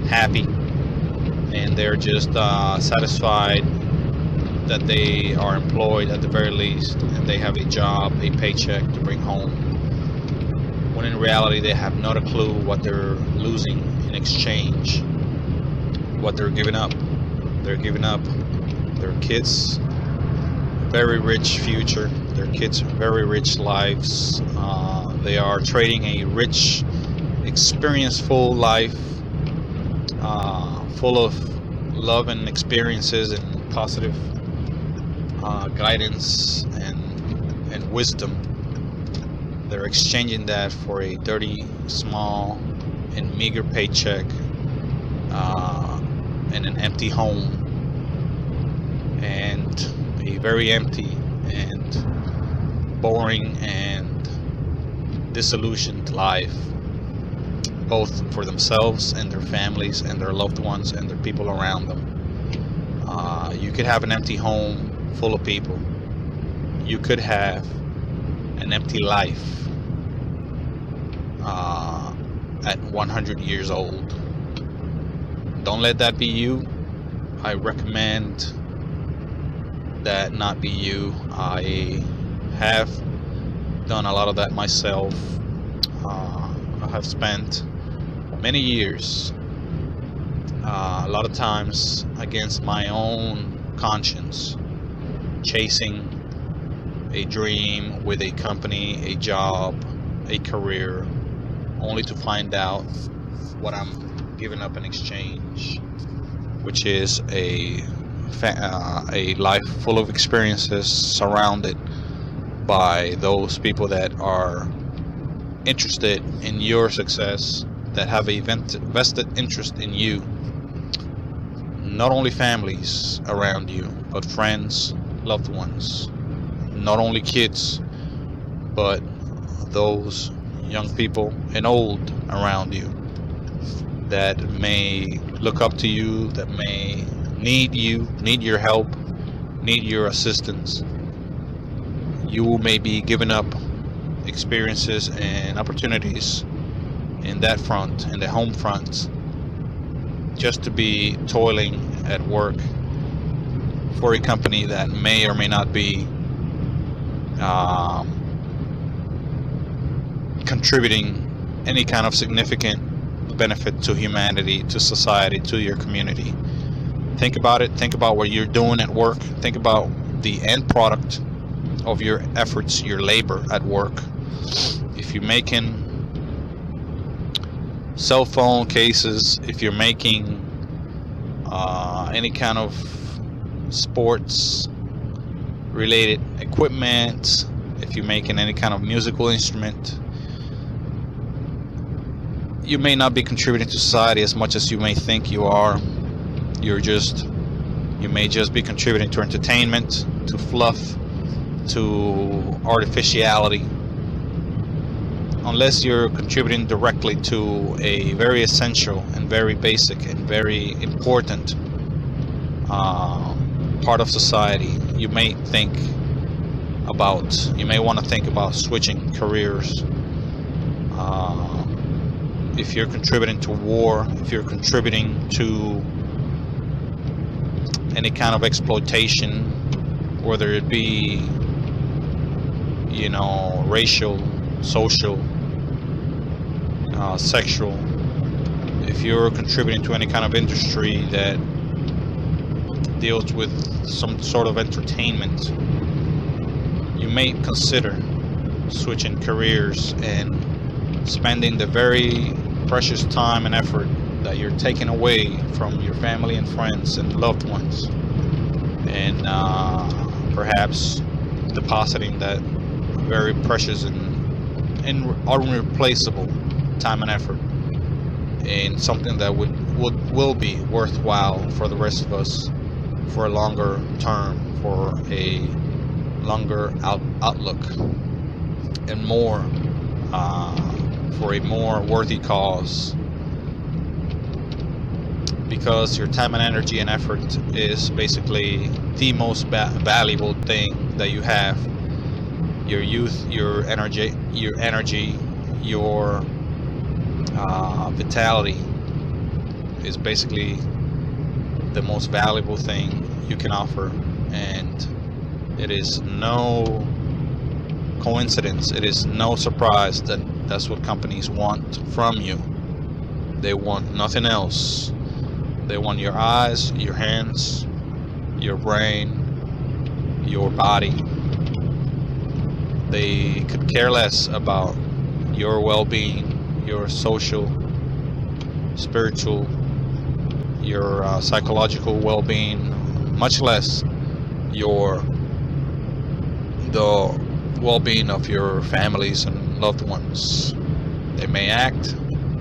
happy, and they're just satisfied that they are employed at the very least, and they have a job, a paycheck to bring home, when in reality they have not a clue what they're losing in exchange, what they're giving up. They're giving up their kids' very rich future, their kids' very rich lives. They are trading a rich, experience-full life, full of love and experiences and positive guidance and wisdom. They're exchanging that for a dirty, small, and meager paycheck and an empty home, and a very empty and boring and disillusioned life, both for themselves and their families and their loved ones and their people around them. You could have an empty home full of people. You could have an empty life at 100 years old. Don't let that be you. I recommend that not be you. I have done a lot of that myself. I have spent many years, a lot of times against my own conscience, chasing a dream with a company, a job, a career, only to find out what I'm giving up in exchange, which is a life full of experiences, surrounded by those people that are interested in your success, that have a vested interest in you. Not only families around you, but friends, loved ones. Not only kids, but those young people and old around you that may look up to you, that may need you, need your help, need your assistance. You may be giving up experiences and opportunities in that front, in the home front, just to be toiling at work for a company that may or may not be contributing any kind of significant benefit to humanity, to society, to your community. Think about it. Think about what you're doing at work. Think about the end product of your efforts, your labor at work. If you're making cell phone cases, if you're making any kind of sports related equipment, if you're making any kind of musical instrument, you may not be contributing to society as much as you may think you are. You may just be contributing to entertainment, to fluff, to artificiality, unless you're contributing directly to a very essential and very basic and very important part of society. You may want to think about switching careers. If you're contributing to war, if you're contributing to any kind of exploitation, whether it be, racial, social, sexual, if you're contributing to any kind of industry that deals with some sort of entertainment, you may consider switching careers and spending the very precious time and effort that you're taking away from your family and friends and loved ones, and perhaps depositing that very precious and irreplaceable time and effort in something that will be worthwhile for the rest of us for a longer term, for a longer outlook, and more for a more worthy cause. Because your time and energy and effort is basically the most valuable thing that you have. Your youth, your energy, your vitality is basically the most valuable thing you can offer, and it is no coincidence, it is no surprise that that's what companies want from you. They want nothing else. They want your eyes, your hands, your brain, your body. They could care less about your well-being, your social, spiritual, your psychological well-being, much less the well-being of your families and loved ones. They may act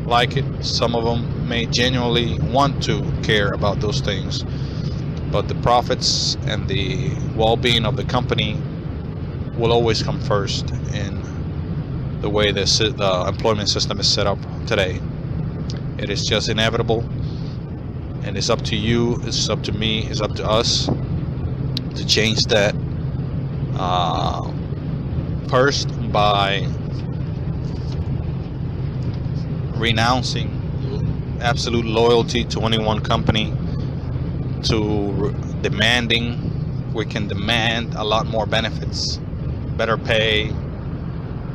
like it. Some of them may genuinely want to care about those things, but the profits and the well-being of the company will always come first in the way the employment system is set up today. It is just inevitable, and it's up to you, it's up to me, it's up to us to change that, first by renouncing absolute loyalty to any one company, to demanding. We can demand a lot more benefits, better pay.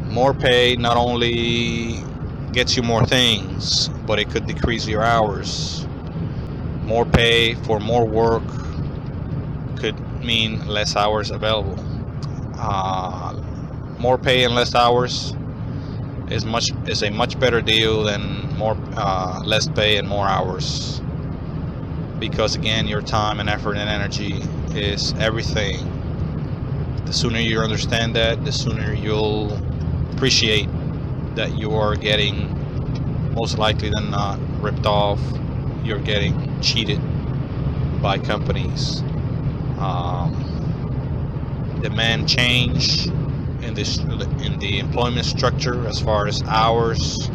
More pay not only gets you more things, but it could decrease your hours. More pay for more work could mean less hours available. More pay and less hours is a much better deal than less pay and more hours, because again, your time and effort and energy is everything. The sooner you understand that, the sooner you'll appreciate that you are getting, most likely than not, ripped off. You're getting cheated by companies. Demand change in the employment structure as far as hours.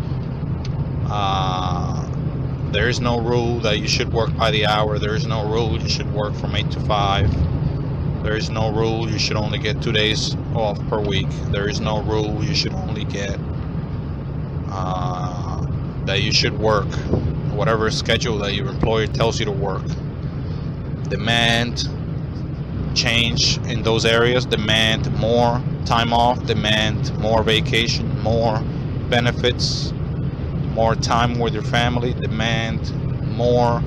There is no rule that you should work by the hour. There is no rule you should work from 8 to 5. There is no rule you should only get 2 days off per week. There is no rule you should only get that you should work whatever schedule that your employer tells you to work. Demand change in those areas. Demand more time off. Demand more vacation, more benefits, more time with your family. Demand more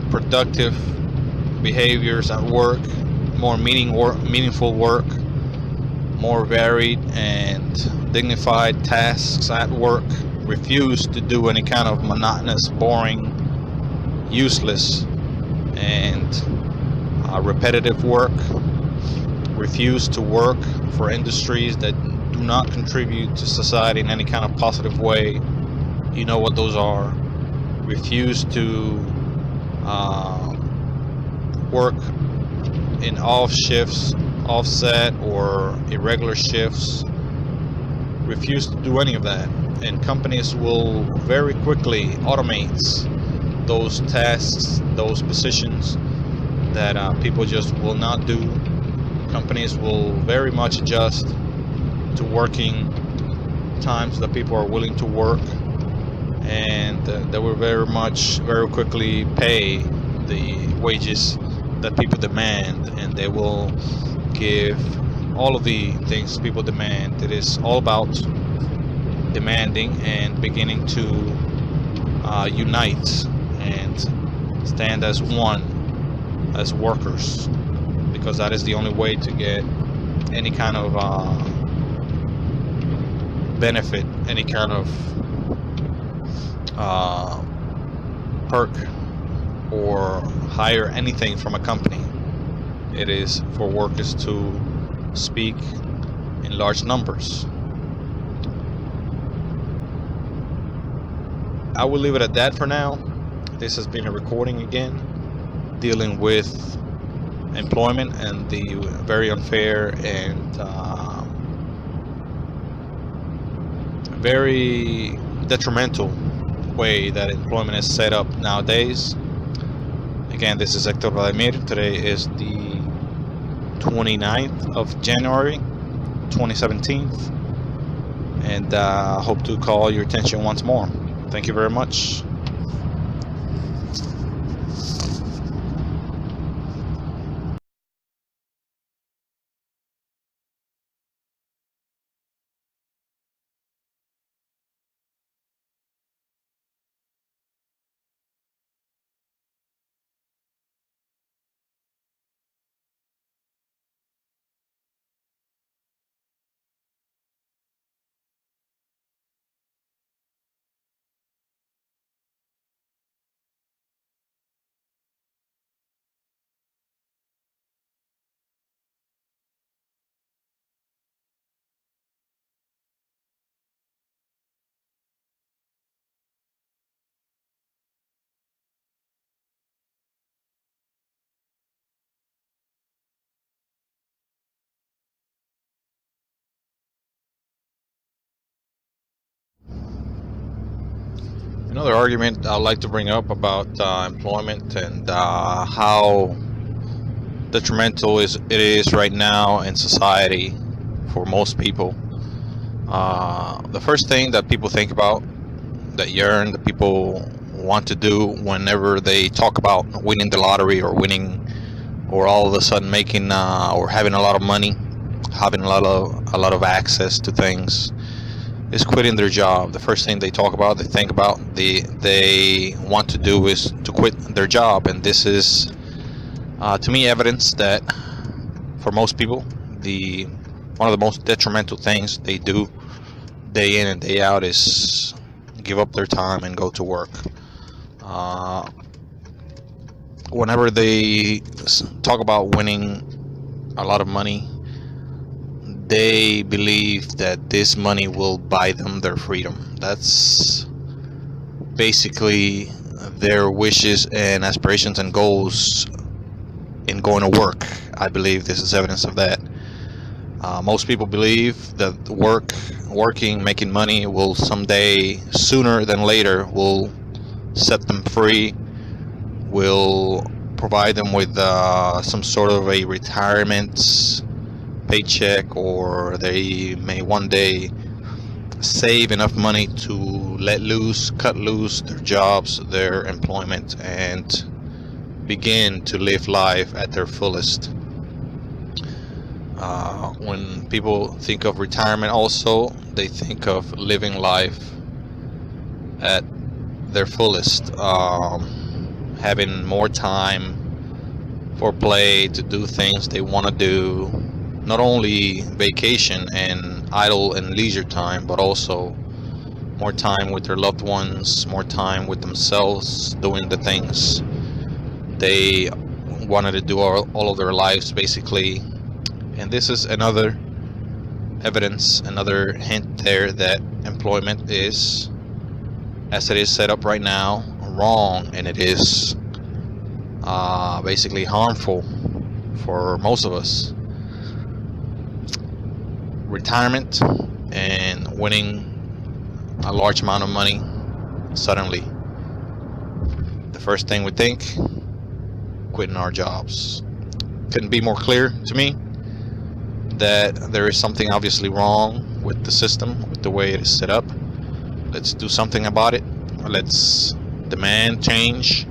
productive behaviors at work, more meaningful work, more varied and dignified tasks at work. Refuse to do any kind of monotonous, boring, useless, and repetitive work. Refuse to work for industries that do not contribute to society in any kind of positive way. You know what those are. Refuse to work in off shifts, offset or irregular shifts. Refuse to do any of that, and companies will very quickly automate those tasks, those positions that people just will not do. Companies will very much adjust to working times that people are willing to work, and they will very quickly pay the wages that people demand, and they will give all of the things people demand. It is all about demanding and beginning to unite and stand as one, as workers, because that is the only way to get any kind of benefit, any kind of perk, or hire anything from a company. It is for workers to speak in large numbers. I will leave it at that for now. This has been a recording again, dealing with employment and the very unfair and very detrimental way that employment is set up nowadays. Again, this is Hector Vladimir. Today is the 29th of January 2017, and hope to call your attention once more. Thank you very much. Another argument I'd like to bring up about employment and how detrimental it is right now in society for most people. The first thing that people think about, that people want to do whenever they talk about winning the lottery or winning, or all of a sudden making or having a lot of money, having a lot of access to things, is quitting their job. The first thing they talk about, they think about, they want to do is to quit their job. And this is to me evidence that for most people, one of the most detrimental things they do day in and day out is give up their time and go to work. Whenever they talk about winning a lot of money, they believe that this money will buy them their freedom. That's basically their wishes and aspirations and goals in going to work. I believe this is evidence of that. Most people believe that working, making money will someday, sooner than later, will set them free, will provide them with some sort of a retirement paycheck, or they may one day save enough money to cut loose their jobs, their employment, and begin to live life at their fullest. When people think of retirement, also they think of living life at their fullest, having more time for play, to do things they want to do, not only vacation and idle and leisure time, but also more time with their loved ones, more time with themselves, doing the things they wanted to do all of their lives, basically. And this is another evidence, another hint there that employment is, as it is set up right now, wrong, and it is basically harmful for most of us. Retirement and winning a large amount of money suddenly, the first thing we think, quitting our jobs. Couldn't be more clear to me that there is something obviously wrong with the system, with the way it is set up. Let's do something about it. Let's demand change,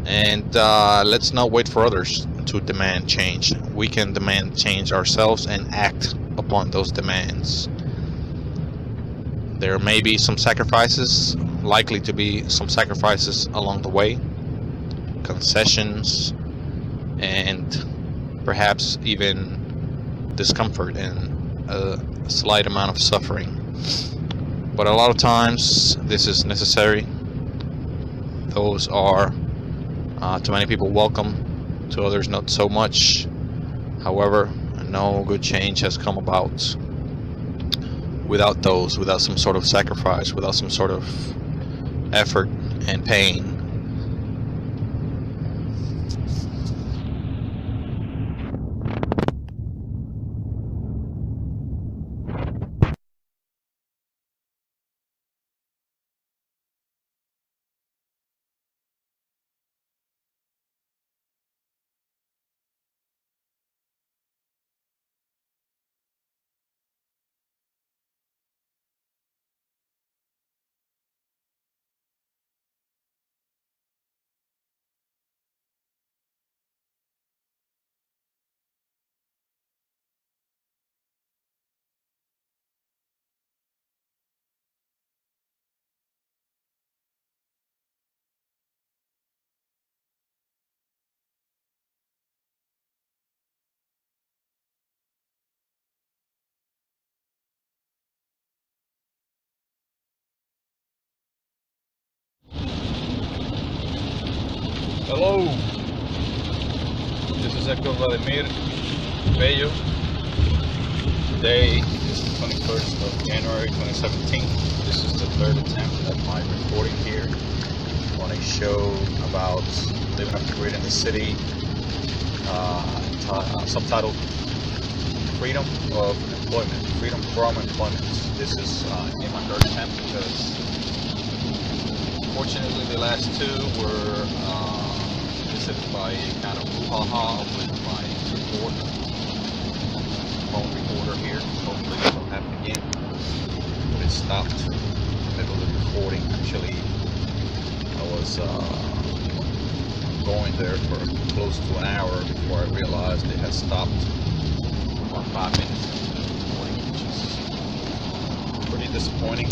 and let's not wait for others to demand change. We can demand change ourselves and act upon those demands. There may be some sacrifices, likely to be some sacrifices along the way, concessions, and perhaps even discomfort and a slight amount of suffering. But a lot of times this is necessary. Those are to many people welcome, to others not so much. However, no good change has come about without some sort of sacrifice, without some sort of effort and pain. Hello, this is Hector Vladimir, Bello. Today is the 21st of January 2017. This is the third attempt at my recording here on a show about living off the grid in the city, subtitled Freedom of Employment, Freedom from Employment. This is in my third attempt because fortunately the last two were visited by a kind of brouhaha with my phone recorder here. Hopefully it won't happen again. But it stopped in the middle of the recording. Actually, I was going there for close to an hour before I realized it had stopped about 5 minutes into the recording, which is pretty disappointing.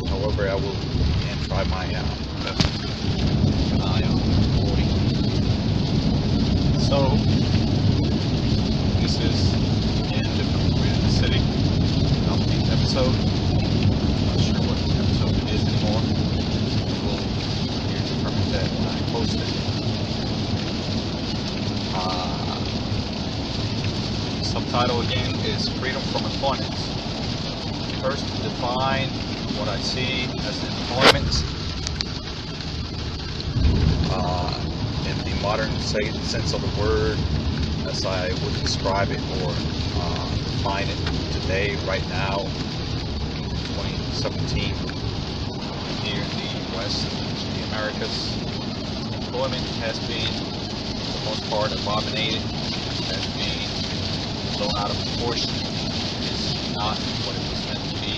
However, I will again try my best to keep an eye on the recording. So, this is again living off the grid in the city. 19th episode. Not sure what episode it is anymore. We'll determine that when I post it. The subtitle again is Freedom from Employment. First, to define what I see as employment in the modern sense of the word, as I would describe it or define it today, right now, 2017, here in the West, the Americas. Employment has been, for the most part, abominated, has been blown out of proportion. It is not what it was meant to be.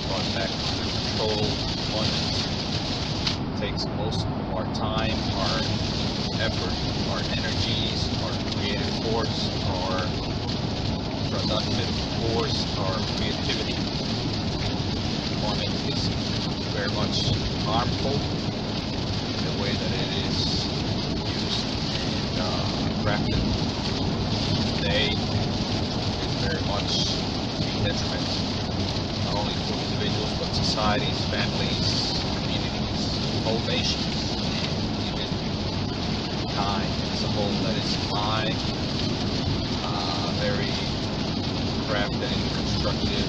Brought back under control. Employment takes most of our time, our effort, our energies, our creative force, our productive force, our creativity. Employment is very much harmful in the way that it is used and crafted today. It's very much a detriment not only to individuals but societies, families, communities, whole nations, and even kind as a whole. That is my very crafted and constructive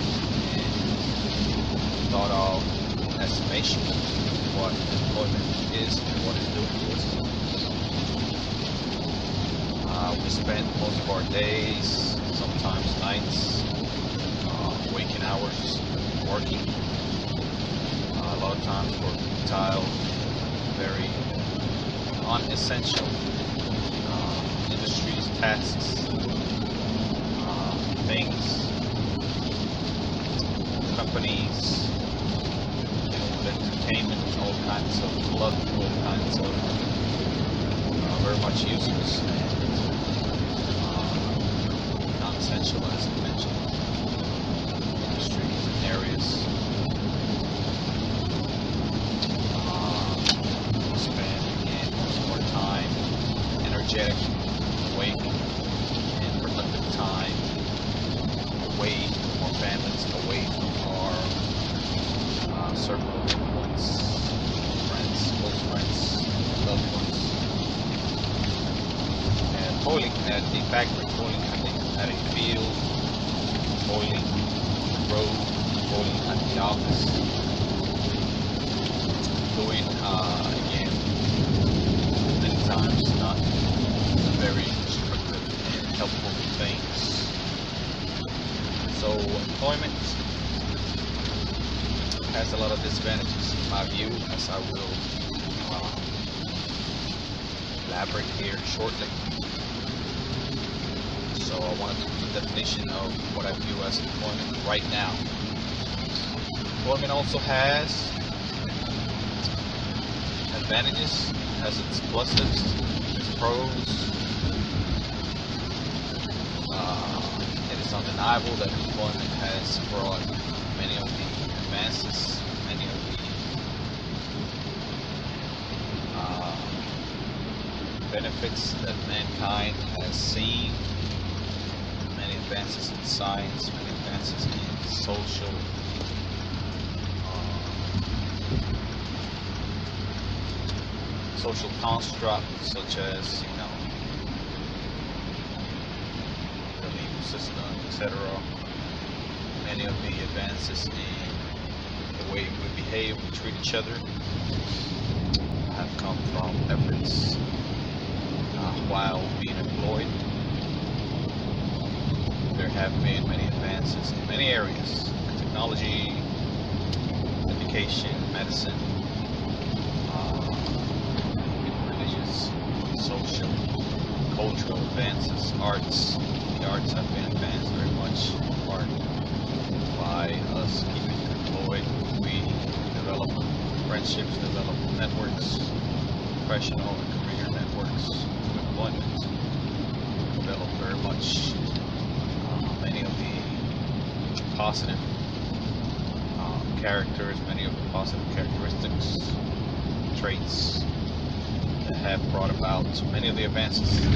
and thought of estimation of what employment is and what it's doing to us. We spend most of our days, sometimes nights, waking hours, working. A lot of times for futile, very unessential industries, tasks, things, companies, with entertainment, all kinds of fluff, all kinds of very much useless and non-essential, as I mentioned, industries and areas. We spend again most of our time energetic, awake, and productive time away from our families, away from our circle of influence, friends, close friends, loved ones, and toiling at the factory, toiling at a field, toiling on the road, employee at the office, doing again many times not very constructive and helpful things. So employment has a lot of disadvantages in my view, as I will elaborate here shortly. So I want to give the definition of what I view as employment right now. Employment also has advantages, has its pluses, its pros. It is undeniable that employment has brought many of the advances, many of the benefits that mankind has seen, many advances in science, many advances in social constructs, such as, the legal system, etc. Many of the advances in the way we behave, we treat each other, have come from efforts while being employed. There have been many advances in many areas: technology, education, medicine, religious, social, cultural advances, arts. The arts have been advanced very much, in part by us keeping employed. We develop friendships, develop networks, professional and career networks of employment. Develop very much many of the positive characters, many of the positive characteristics, traits that have brought about many of the advances in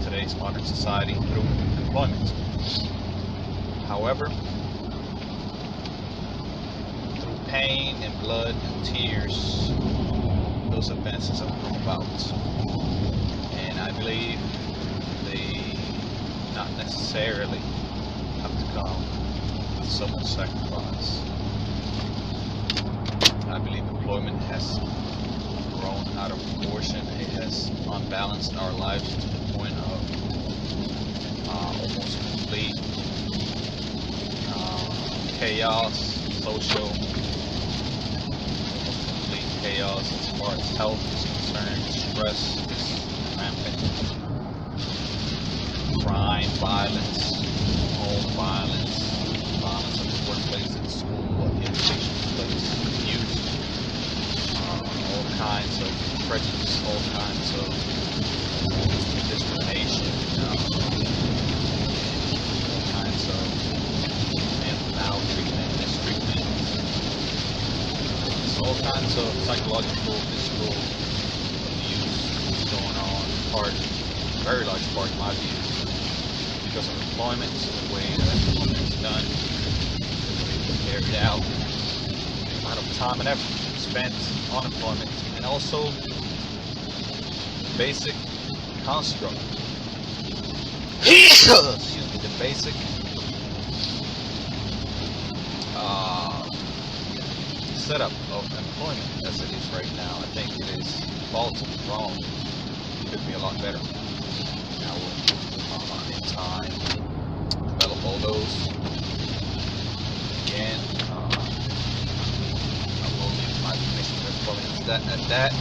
today's modern society through employment. However, through pain and blood and tears, those advances have come about. And I believe they not necessarily have to come with so much sacrifice. I believe employment has grown out of proportion. It has unbalanced our lives to the point of almost complete chaos, social, almost complete chaos as far as health is concerned. Stress is rampant. Crime, violence, home violence, violence at the workplace, at school, at the education place, youth, all kinds of prejudice, all kinds of discrimination, all kinds of maltreatment, mistreatment, all kinds of psychological, physical abuse going on, very large part in my view, because of employment, the way that employment is done, the way it's carried out, the amount of time and effort spent on employment, and also basic construct. Excuse me, the basic setup of employment as it is right now. I think it is faulty, wrong. It could be a lot better. I will, in time, develop all those. Again, I will leave my definition of employment at that.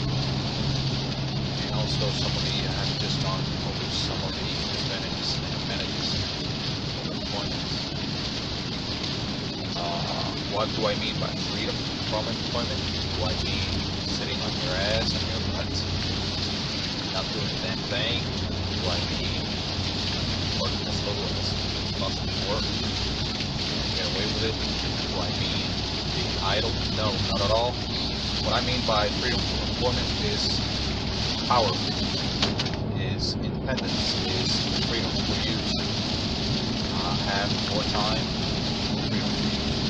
And also some of the, I have just gone over some of the disadvantages and advantages of employment. What do I mean by freedom from employment? Do I mean sitting on your ass and your butt, not doing a damn thing? Do I mean working as little as possible work and get away with it? Do I mean being idle? No, not at all. What I mean by freedom from employment is power, is independence, is freedom for you to have more time, freedom for you to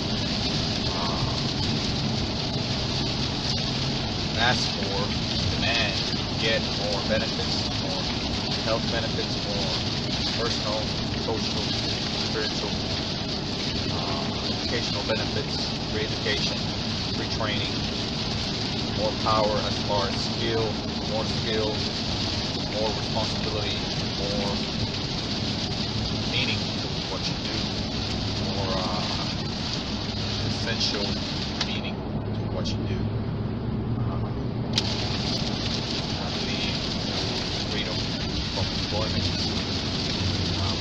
ask for, demand, get more benefits, more health benefits, more personal, social, spiritual educational benefits, free education, free training, more power as far as skill, more skills, more responsibility, more meaning to what you do, more essential meaning to what you do. I believe freedom from employment,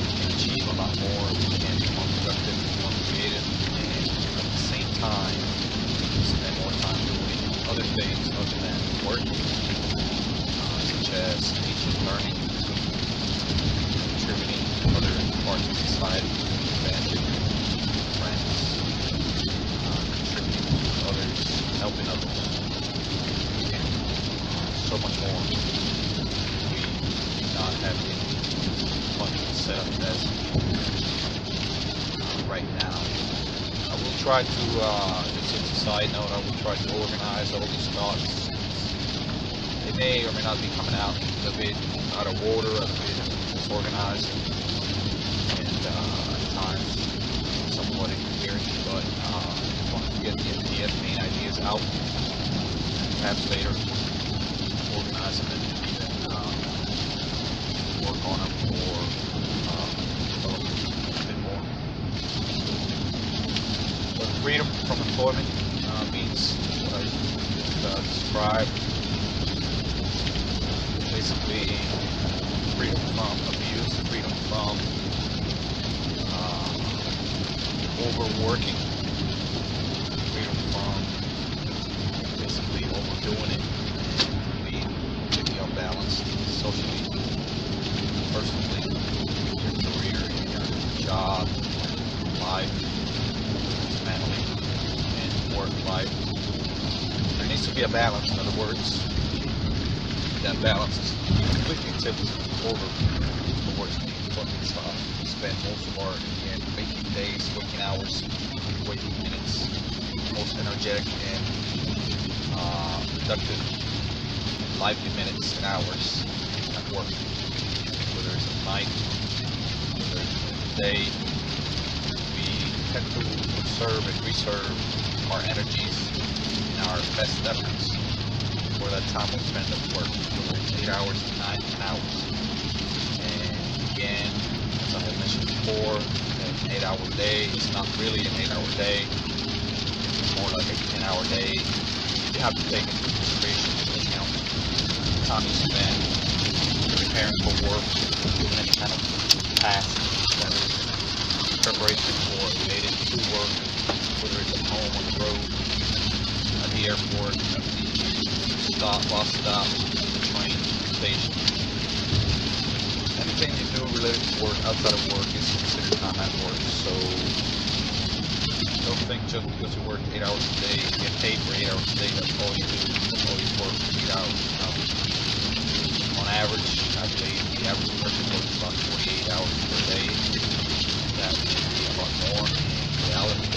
we can achieve a lot more, we can be more productive, more creative, and at the same time, spend more time doing other things other than work, such as teaching, learning, contributing to other parts of society, advancing friends, contributing to others, helping others, and so much more. We do not have any funding set up as right now. I will try to, just as a side note, I will try to organize all these thoughts. They may or may not be coming out a bit out of order, a bit disorganized, and at times somewhat incoherent, but I just wanted to get the main ideas out, and perhaps later organize them and even work on them or develop a bit more. But freedom from employment means what I just described. Basically, freedom from abuse, freedom from overworking, freedom from basically overdoing it, being unbalanced socially, personally, your career, your job, life, family, and work life. There needs to be a balance, in other words. That balance is completely tipped over towards the employment side. We spend most of our waking days, waking hours, waking minutes, most energetic and productive and lively minutes and hours at work. Whether it's at night, whether it's in the day, we tend to conserve and reserve our energies and our best efforts for that time we spend at work, whether it's 8 hours, 9, 10 hours. And again, as I have mentioned before, an 8-hour day is not really an 8-hour day. It's more like a 10-hour day. You have to take into consideration the account the time you spend preparing for work, doing any kind of task that is preparation for related to work, whether it's at home, on the road, at the airport, at the bus stop, train station. Anything you do related to work, outside of work, is considered time at work. So don't think just because you work 8 hours a day, you get paid for 8 hours a day, that's all you do, that's all you work, 8 hours. On average, I believe the average person works about 48 hours per day. That would be a lot more in reality.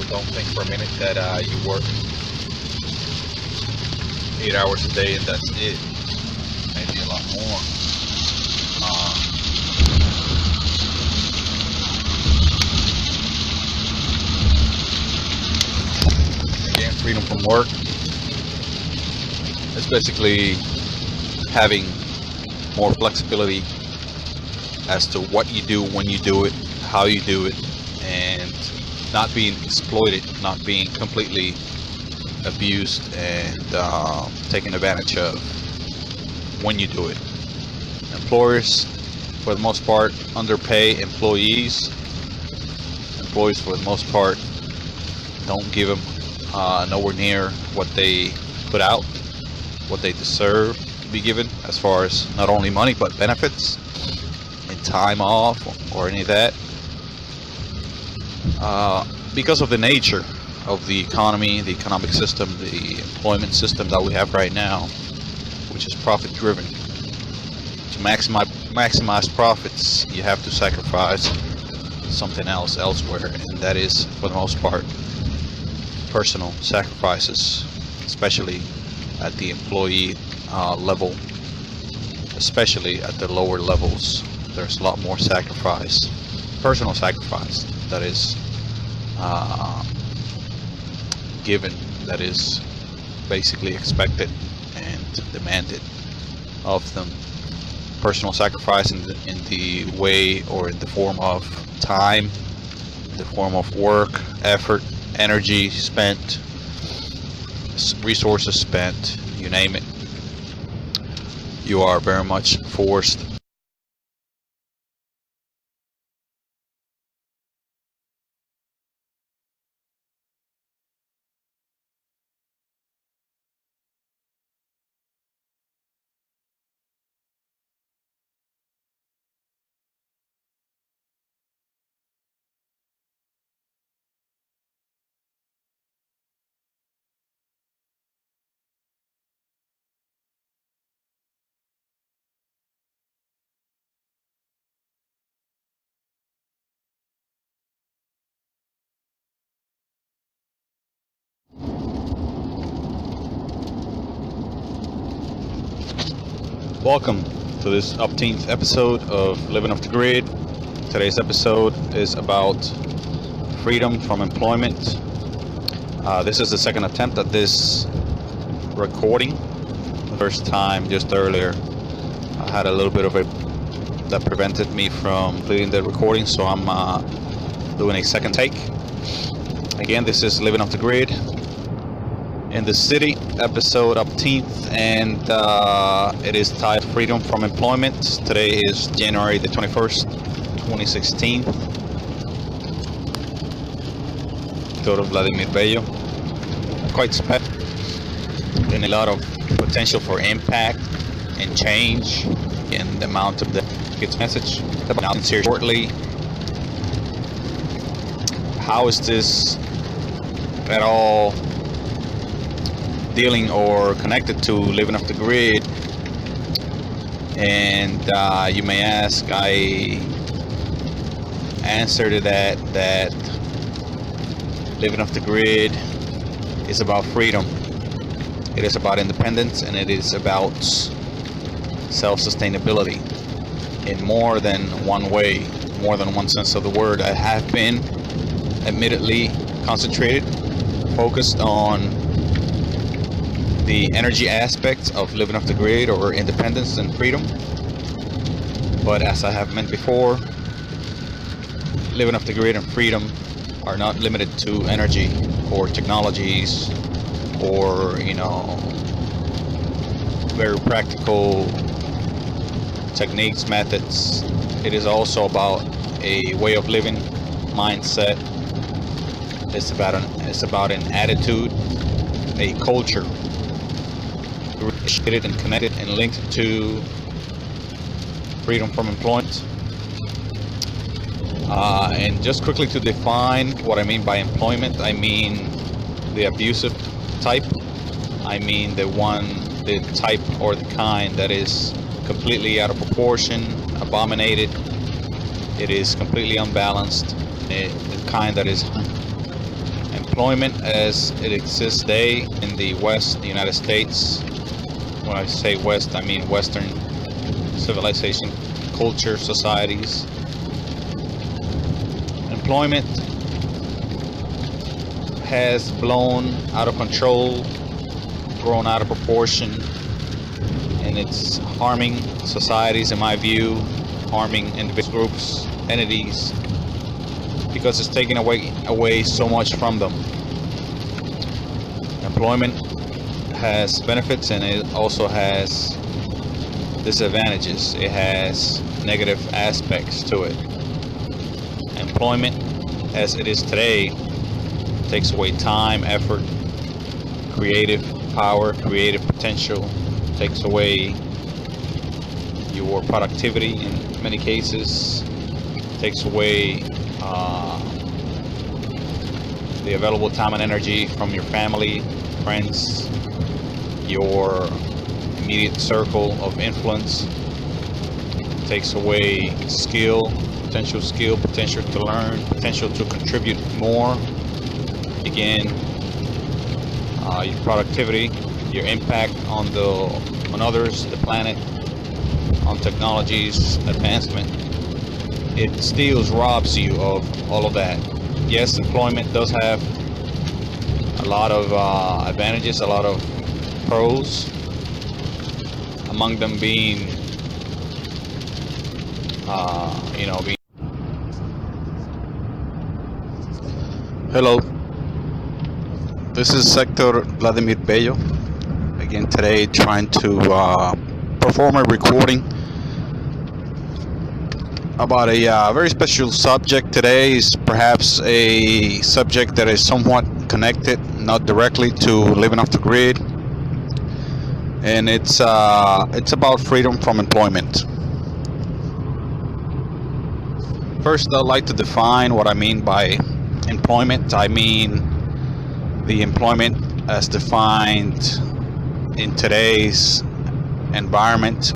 Don't think for a minute that you work 8 hours a day and that's it. Maybe a lot more. Again, freedom from work. It's basically having more flexibility as to what you do, when you do it, how you do it, and not being exploited, not being completely abused and taken advantage of when you do it. Employers, for the most part, underpay employees. Employees, for the most part, don't give them nowhere near what they put out, what they deserve to be given, as far as not only money but benefits and time off or any of that. Because of the nature of the economy, the economic system, the employment system that we have right now, which is profit driven. To maximize profits, you have to sacrifice something else elsewhere, and that is, for the most part, personal sacrifices, especially at the employee level, especially at the lower levels. There's a lot more sacrifice, personal sacrifice, that is given, that is basically expected and demanded of them. Personal sacrifice in the way or in the form of time, in the form of work, effort, energy spent, resources spent, you name it. You are very much forced. Welcome to this 18th episode of Living Off the Grid. Today's episode is about freedom from employment. This is the second attempt at this recording. The first time, just earlier, I had a little bit of it that prevented me from completing the recording, so I'm doing a second take. Again, this is Living Off the Grid in the city, episode 18th, and it is titled Freedom from Employment. Today is January the 21st, 2016. Hector Vladimir Bello. Quite special, and a lot of potential for impact and change in the amount of the its message. About here shortly. How is this at all dealing or connected to living off the grid? And you may ask, I answer to that living off the grid is about freedom. It is about independence, and it is about self-sustainability in more than one way, more than one sense of the word. I have been admittedly concentrated, focused on the energy aspects of living off the grid or independence and freedom. But as I have meant before, living off the grid and freedom are not limited to energy or technologies or, very practical techniques, methods. It is also about a way of living, mindset. It's about an attitude, a culture, related and connected and linked to freedom from employment. And just quickly to define what I mean by employment, I mean the abusive type. I mean the type or the kind that is completely out of proportion, abominated. It is completely unbalanced. The kind that is employment as it exists today in the West, the United States. When I say West, I mean Western civilization, culture, societies. Employment has blown out of control, grown out of proportion, and it's harming societies, in my view, harming individual groups, entities, because it's taking away so much from them. Employment has benefits, and it also has disadvantages. It has negative aspects to it. Employment as it is today takes away time, effort, creative power, creative potential, takes away your productivity in many cases, takes away the available time and energy from your family, friends, your immediate circle of influence, takes away potential to learn, potential to contribute more. Again, your productivity, your impact on others, the planet, on technology's advancement, it still robs you of all of that. Yes, employment does have a lot of advantages, a lot of pros, among them being being. Hello, this is Hector Vladimir again today, trying to perform a recording about a very special subject. Today is perhaps a subject that is somewhat connected, not directly, to living off the grid, and it's about freedom from employment. First, I'd like to define what I mean by employment. I mean the employment as defined in today's environment